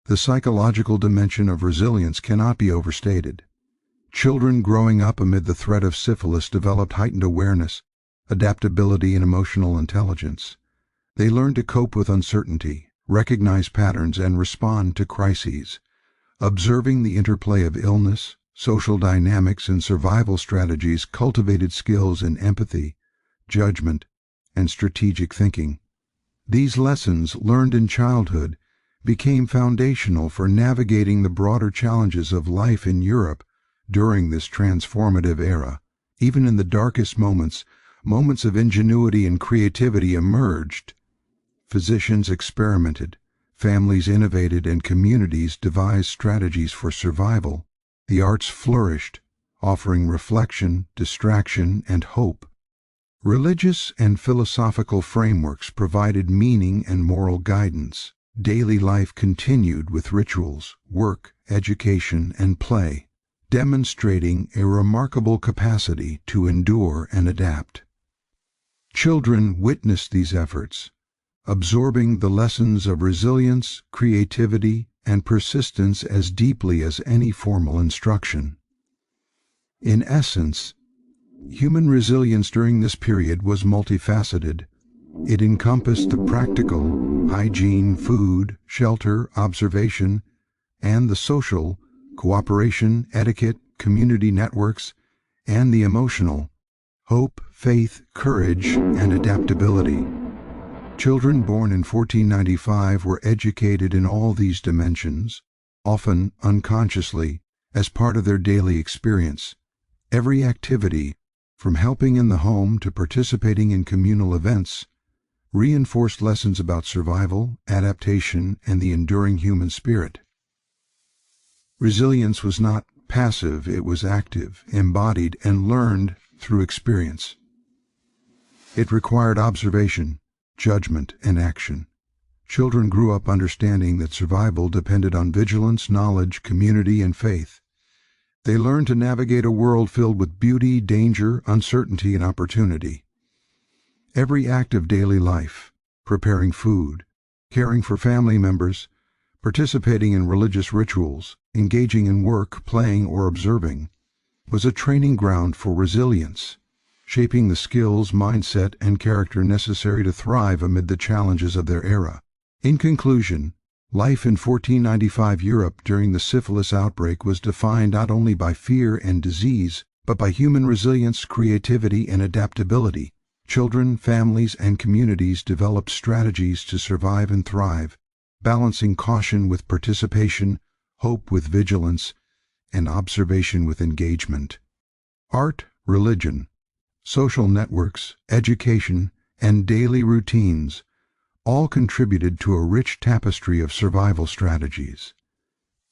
The psychological dimension of resilience cannot be overstated. Children growing up amid the threat of syphilis developed heightened awareness, adaptability, and emotional intelligence. They learned to cope with uncertainty, recognize patterns, and respond to crises. Observing the interplay of illness, social dynamics, and survival strategies cultivated skills in empathy, judgment, and strategic thinking. These lessons, learned in childhood, became foundational for navigating the broader challenges of life in Europe during this transformative era. Even in the darkest moments, moments of ingenuity and creativity emerged. Physicians experimented, families innovated, and communities devised strategies for survival. The arts flourished, offering reflection, distraction, and hope. Religious and philosophical frameworks provided meaning and moral guidance. Daily life continued with rituals, work, education, and play, demonstrating a remarkable capacity to endure and adapt. Children witnessed these efforts, absorbing the lessons of resilience, creativity, and persistence as deeply as any formal instruction. In essence, human resilience during this period was multifaceted. It encompassed the practical, hygiene, food, shelter, observation, and the social, cooperation, etiquette, community networks, and the emotional, hope, faith, courage, and adaptability. Children born in 1495 were educated in all these dimensions, often unconsciously, as part of their daily experience. Every activity, from helping in the home to participating in communal events, reinforced lessons about survival, adaptation, and the enduring human spirit. Resilience was not passive, it was active, embodied, and learned through experience. It required observation, judgment, and action. Children grew up understanding that survival depended on vigilance, knowledge, community, and faith. They learned to navigate a world filled with beauty, danger, uncertainty, and opportunity. Every act of daily life, preparing food, caring for family members, participating in religious rituals, engaging in work, playing, or observing, was a training ground for resilience, shaping the skills, mindset, and character necessary to thrive amid the challenges of their era. In conclusion, life in 1495 Europe during the syphilis outbreak was defined not only by fear and disease, but by human resilience, creativity, and adaptability. Children, families, and communities developed strategies to survive and thrive, balancing caution with participation, hope with vigilance, and observation with engagement. Art, religion, social networks, education, and daily routines all contributed to a rich tapestry of survival strategies.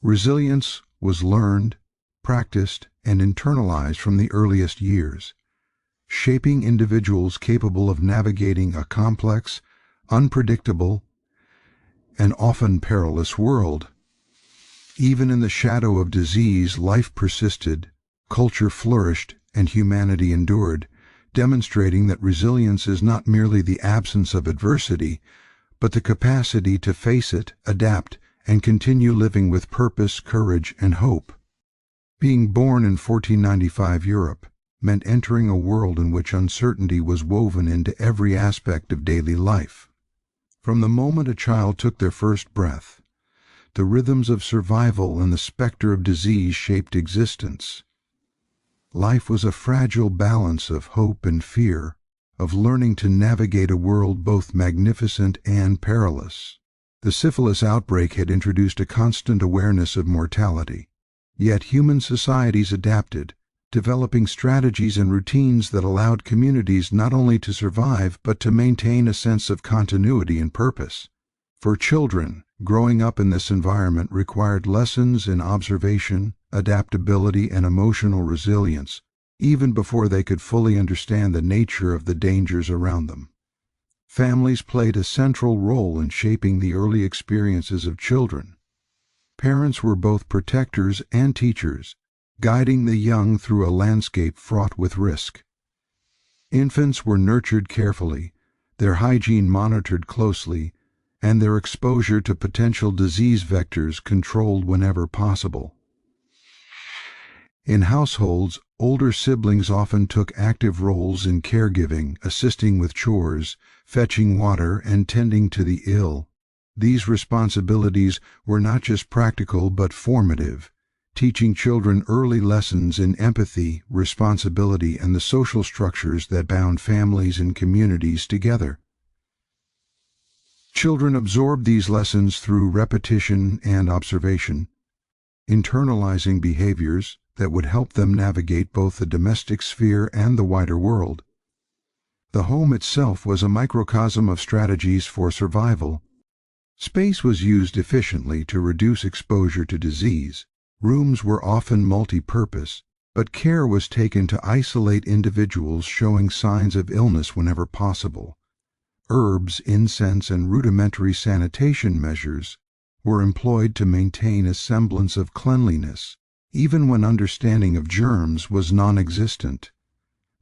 Resilience was learned, practiced, and internalized from the earliest years, shaping individuals capable of navigating a complex, unpredictable, and often perilous world. Even in the shadow of disease, life persisted, culture flourished, and humanity endured, demonstrating that resilience is not merely the absence of adversity, but the capacity to face it, adapt, and continue living with purpose, courage, and hope. Being born in 1495 Europe meant entering a world in which uncertainty was woven into every aspect of daily life. From the moment a child took their first breath, the rhythms of survival and the specter of disease shaped existence. Life was a fragile balance of hope and fear, of learning to navigate a world both magnificent and perilous. The syphilis outbreak had introduced a constant awareness of mortality, yet human societies adapted, developing strategies and routines that allowed communities not only to survive but to maintain a sense of continuity and purpose. For children, growing up in this environment required lessons in observation, adaptability, and emotional resilience, even before they could fully understand the nature of the dangers around them. Families played a central role in shaping the early experiences of children. Parents were both protectors and teachers, guiding the young through a landscape fraught with risk. Infants were nurtured carefully, their hygiene monitored closely, and their exposure to potential disease vectors controlled whenever possible. In households, older siblings often took active roles in caregiving, assisting with chores, fetching water, and tending to the ill. These responsibilities were not just practical but formative, teaching children early lessons in empathy, responsibility, and the social structures that bound families and communities together. Children absorbed these lessons through repetition and observation, internalizing behaviors that would help them navigate both the domestic sphere and the wider world. The home itself was a microcosm of strategies for survival. Space was used efficiently to reduce exposure to disease. Rooms were often multi-purpose, but care was taken to isolate individuals showing signs of illness whenever possible. Herbs, incense, and rudimentary sanitation measures were employed to maintain a semblance of cleanliness, even when understanding of germs was non-existent.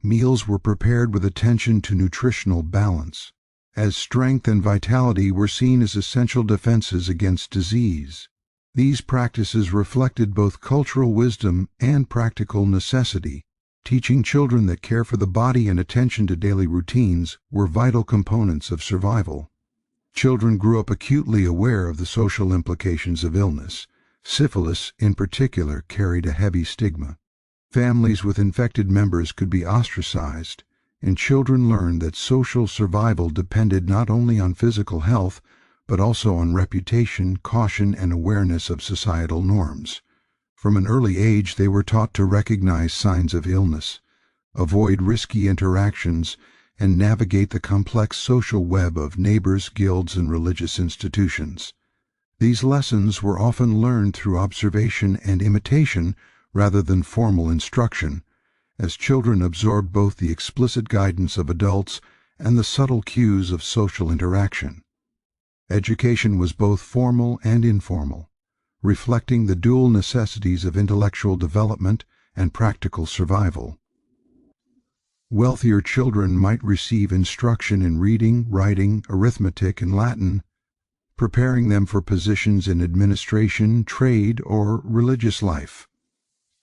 Meals were prepared with attention to nutritional balance, as strength and vitality were seen as essential defenses against disease. These practices reflected both cultural wisdom and practical necessity, teaching children that care for the body and attention to daily routines were vital components of survival. Children grew up acutely aware of the social implications of illness. Syphilis, in particular, carried a heavy stigma. Families with infected members could be ostracized, and children learned that social survival depended not only on physical health, but also on reputation, caution, and awareness of societal norms. From an early age, they were taught to recognize signs of illness, avoid risky interactions, and navigate the complex social web of neighbors, guilds, and religious institutions. These lessons were often learned through observation and imitation rather than formal instruction, as children absorbed both the explicit guidance of adults and the subtle cues of social interaction. Education was both formal and informal, reflecting the dual necessities of intellectual development and practical survival. Wealthier children might receive instruction in reading, writing, arithmetic, and Latin, preparing them for positions in administration, trade, or religious life.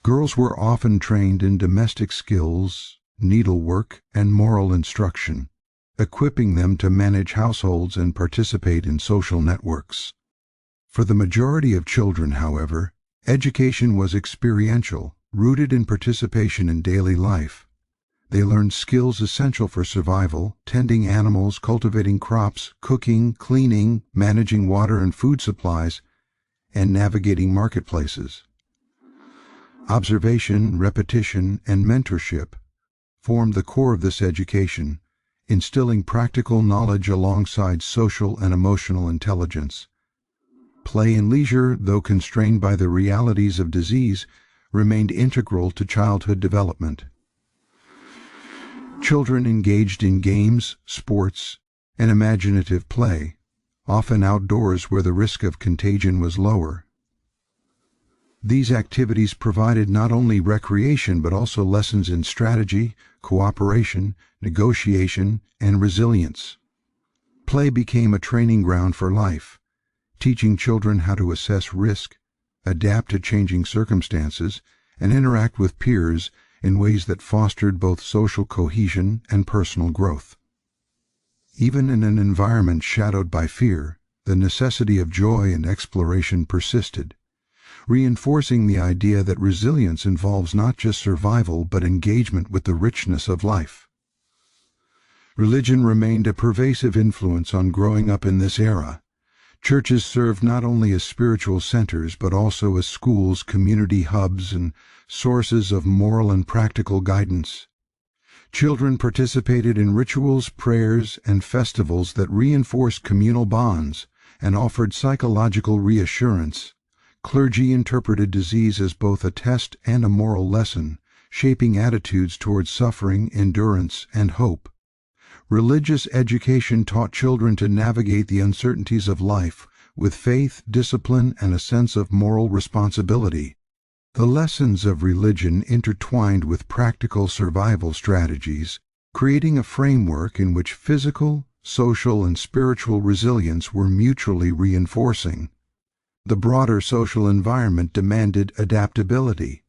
Girls were often trained in domestic skills, needlework, and moral instruction, equipping them to manage households and participate in social networks. For the majority of children, however, education was experiential, rooted in participation in daily life. They learned skills essential for survival, tending animals, cultivating crops, cooking, cleaning, managing water and food supplies, and navigating marketplaces. Observation, repetition, and mentorship formed the core of this education, instilling practical knowledge alongside social and emotional intelligence. Play and leisure, though constrained by the realities of disease, remained integral to childhood development. Children engaged in games, sports, and imaginative play, often outdoors where the risk of contagion was lower. These activities provided not only recreation but also lessons in strategy, cooperation, negotiation, and resilience. Play became a training ground for life, teaching children how to assess risk, adapt to changing circumstances, and interact with peers in ways that fostered both social cohesion and personal growth. Even in an environment shadowed by fear, the necessity of joy and exploration persisted, reinforcing the idea that resilience involves not just survival but engagement with the richness of life. Religion remained a pervasive influence on growing up in this era. Churches served not only as spiritual centers but also as schools, community hubs, and sources of moral and practical guidance. Children participated in rituals, prayers, and festivals that reinforced communal bonds and offered psychological reassurance. Clergy interpreted disease as both a test and a moral lesson, shaping attitudes towards suffering, endurance, and hope. Religious education taught children to navigate the uncertainties of life with faith, discipline, and a sense of moral responsibility. The lessons of religion intertwined with practical survival strategies, creating a framework in which physical, social, and spiritual resilience were mutually reinforcing. The broader social environment demanded adaptability.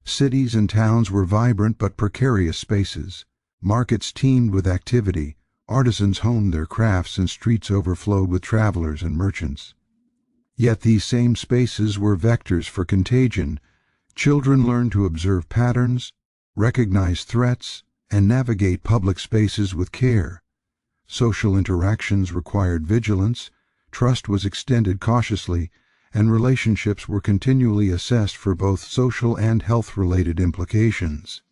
Cities and towns were vibrant but precarious spaces. Markets teemed with activity, artisans honed their crafts, and streets overflowed with travelers and merchants. Yet these same spaces were vectors for contagion. Children learned to observe patterns, recognize threats, and navigate public spaces with care. Social interactions required vigilance, trust was extended cautiously, and relationships were continually assessed for both social and health-related implications.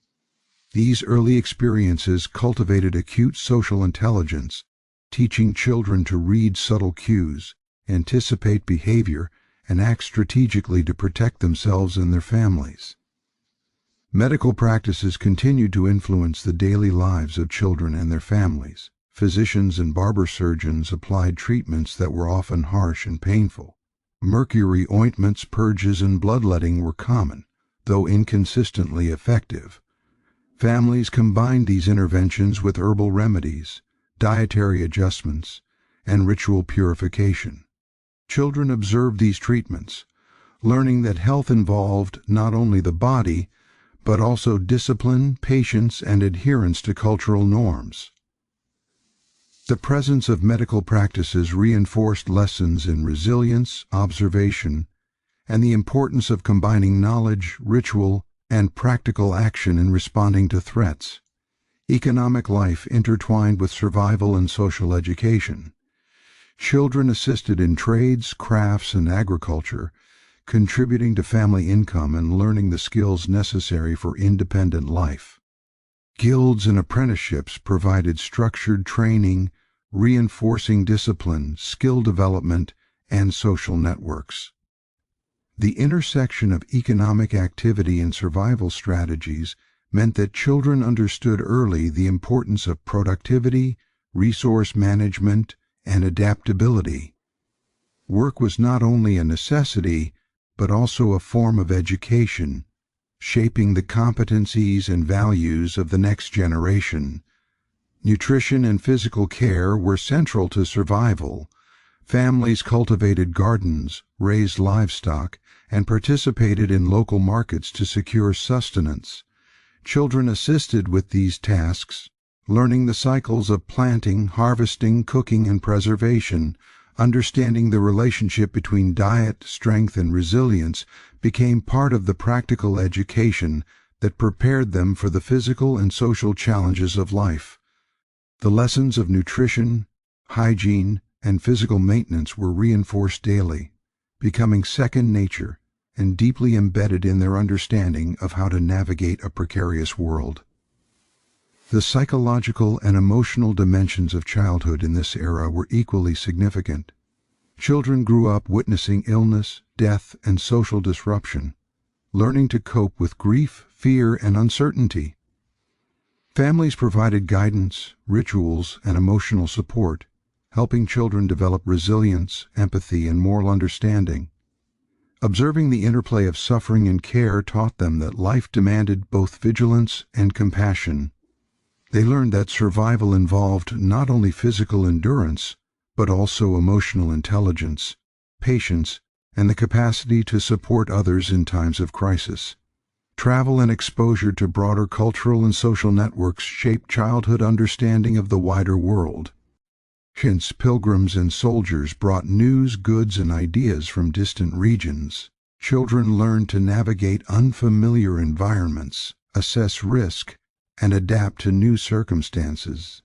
These early experiences cultivated acute social intelligence, teaching children to read subtle cues, anticipate behavior, and act strategically to protect themselves and their families. Medical practices continued to influence the daily lives of children and their families. Physicians and barber-surgeons applied treatments that were often harsh and painful. Mercury ointments, purges, and bloodletting were common, though inconsistently effective. Families combined these interventions with herbal remedies, dietary adjustments, and ritual purification. Children observed these treatments, learning that health involved not only the body, but also discipline, patience, and adherence to cultural norms. The presence of medical practices reinforced lessons in resilience, observation, and the importance of combining knowledge, ritual, and practical action in responding to threats. Economic life intertwined with survival and social education. Children assisted in trades, crafts, and agriculture, contributing to family income and learning the skills necessary for independent life. Guilds and apprenticeships provided structured training, reinforcing discipline, skill development, and social networks. The intersection of economic activity and survival strategies meant that children understood early the importance of productivity, resource management, and adaptability. Work was not only a necessity, but also a form of education, shaping the competencies and values of the next generation. Nutrition and physical care were central to survival. Families cultivated gardens, raised livestock, and participated in local markets to secure sustenance. Children assisted with these tasks, learning the cycles of planting, harvesting, cooking, and preservation. Understanding the relationship between diet, strength, and resilience became part of the practical education that prepared them for the physical and social challenges of life. The lessons of nutrition, hygiene, and physical maintenance were reinforced daily, becoming second nature and deeply embedded in their understanding of how to navigate a precarious world. The psychological and emotional dimensions of childhood in this era were equally significant. Children grew up witnessing illness, death, and social disruption, learning to cope with grief, fear, and uncertainty. Families provided guidance, rituals, and emotional support, helping children develop resilience, empathy, and moral understanding. Observing the interplay of suffering and care taught them that life demanded both vigilance and compassion. They learned that survival involved not only physical endurance, but also emotional intelligence, patience, and the capacity to support others in times of crisis. Travel and exposure to broader cultural and social networks shaped childhood understanding of the wider world. Hence, pilgrims and soldiers brought news, goods, and ideas from distant regions. Children learned to navigate unfamiliar environments, assess risk, and adapt to new circumstances.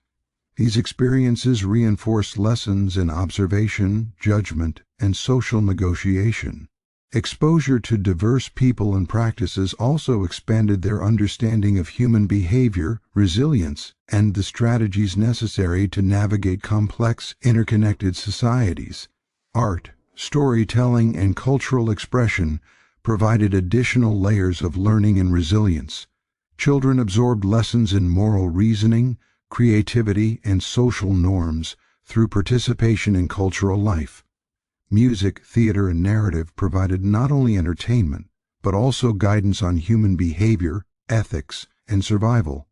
These experiences reinforced lessons in observation, judgment, and social negotiation. Exposure to diverse people and practices also expanded their understanding of human behavior, resilience, and the strategies necessary to navigate complex, interconnected societies. Art, storytelling, and cultural expression provided additional layers of learning and resilience. Children absorbed lessons in moral reasoning, creativity, and social norms through participation in cultural life. Music, theater, and narrative provided not only entertainment, but also guidance on human behavior, ethics, and survival.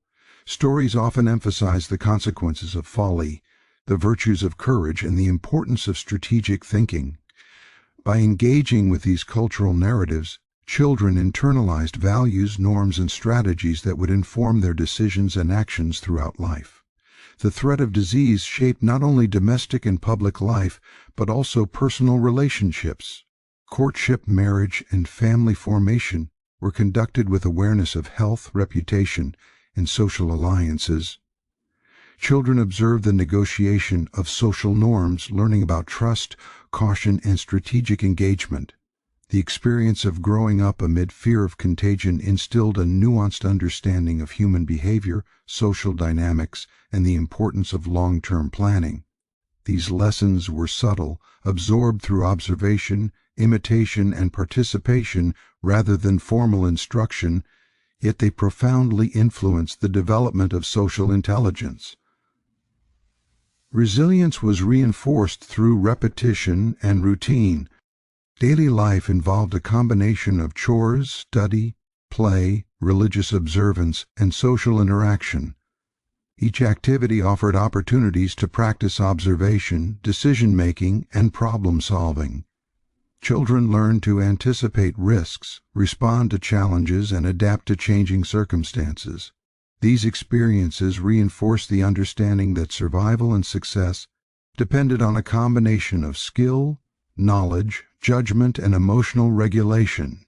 Stories often emphasize the consequences of folly, the virtues of courage, and the importance of strategic thinking. By engaging with these cultural narratives, children internalized values, norms, and strategies that would inform their decisions and actions throughout life. The threat of disease shaped not only domestic and public life, but also personal relationships. Courtship, marriage, and family formation were conducted with awareness of health, reputation, and social alliances. Children observed the negotiation of social norms, learning about trust, caution, and strategic engagement. The experience of growing up amid fear of contagion instilled a nuanced understanding of human behavior, social dynamics, and the importance of long-term planning. These lessons were subtle, absorbed through observation, imitation, and participation rather than formal instruction, yet they profoundly influenced the development of social intelligence. Resilience was reinforced through repetition and routine. Daily life involved a combination of chores, study, play, religious observance, and social interaction. Each activity offered opportunities to practice observation, decision-making, and problem-solving. Children learned to anticipate risks, respond to challenges, and adapt to changing circumstances. These experiences reinforced the understanding that survival and success depended on a combination of skill, knowledge, judgment, and emotional regulation.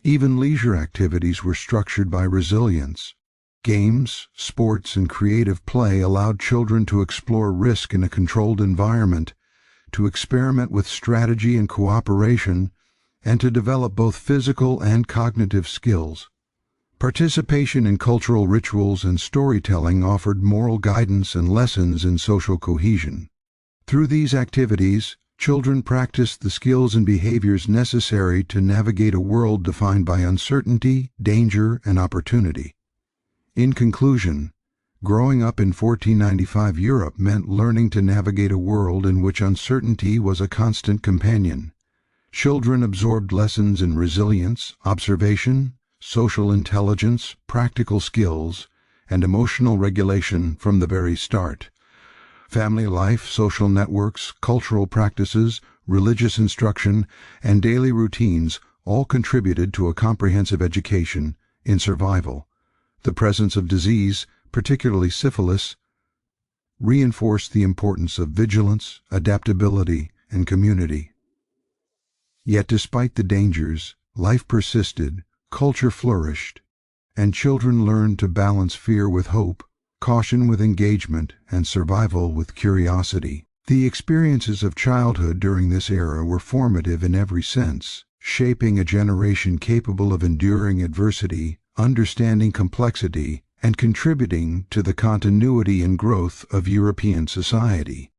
Even leisure activities were structured by resilience. Games, sports, and creative play allowed children to explore risk in a controlled environment, to experiment with strategy and cooperation, and to develop both physical and cognitive skills. Participation in cultural rituals and storytelling offered moral guidance and lessons in social cohesion. Through these activities, children practiced the skills and behaviors necessary to navigate a world defined by uncertainty, danger, and opportunity. In conclusion, growing up in 1495 Europe meant learning to navigate a world in which uncertainty was a constant companion. Children absorbed lessons in resilience, observation, social intelligence, practical skills, and emotional regulation from the very start. Family life, social networks, cultural practices, religious instruction, and daily routines all contributed to a comprehensive education in survival. The presence of disease, particularly syphilis, reinforced the importance of vigilance, adaptability, and community. Yet despite the dangers, life persisted, culture flourished, and children learned to balance fear with hope, caution with engagement, and survival with curiosity. The experiences of childhood during this era were formative in every sense, shaping a generation capable of enduring adversity, understanding complexity, and contributing to the continuity and growth of European society.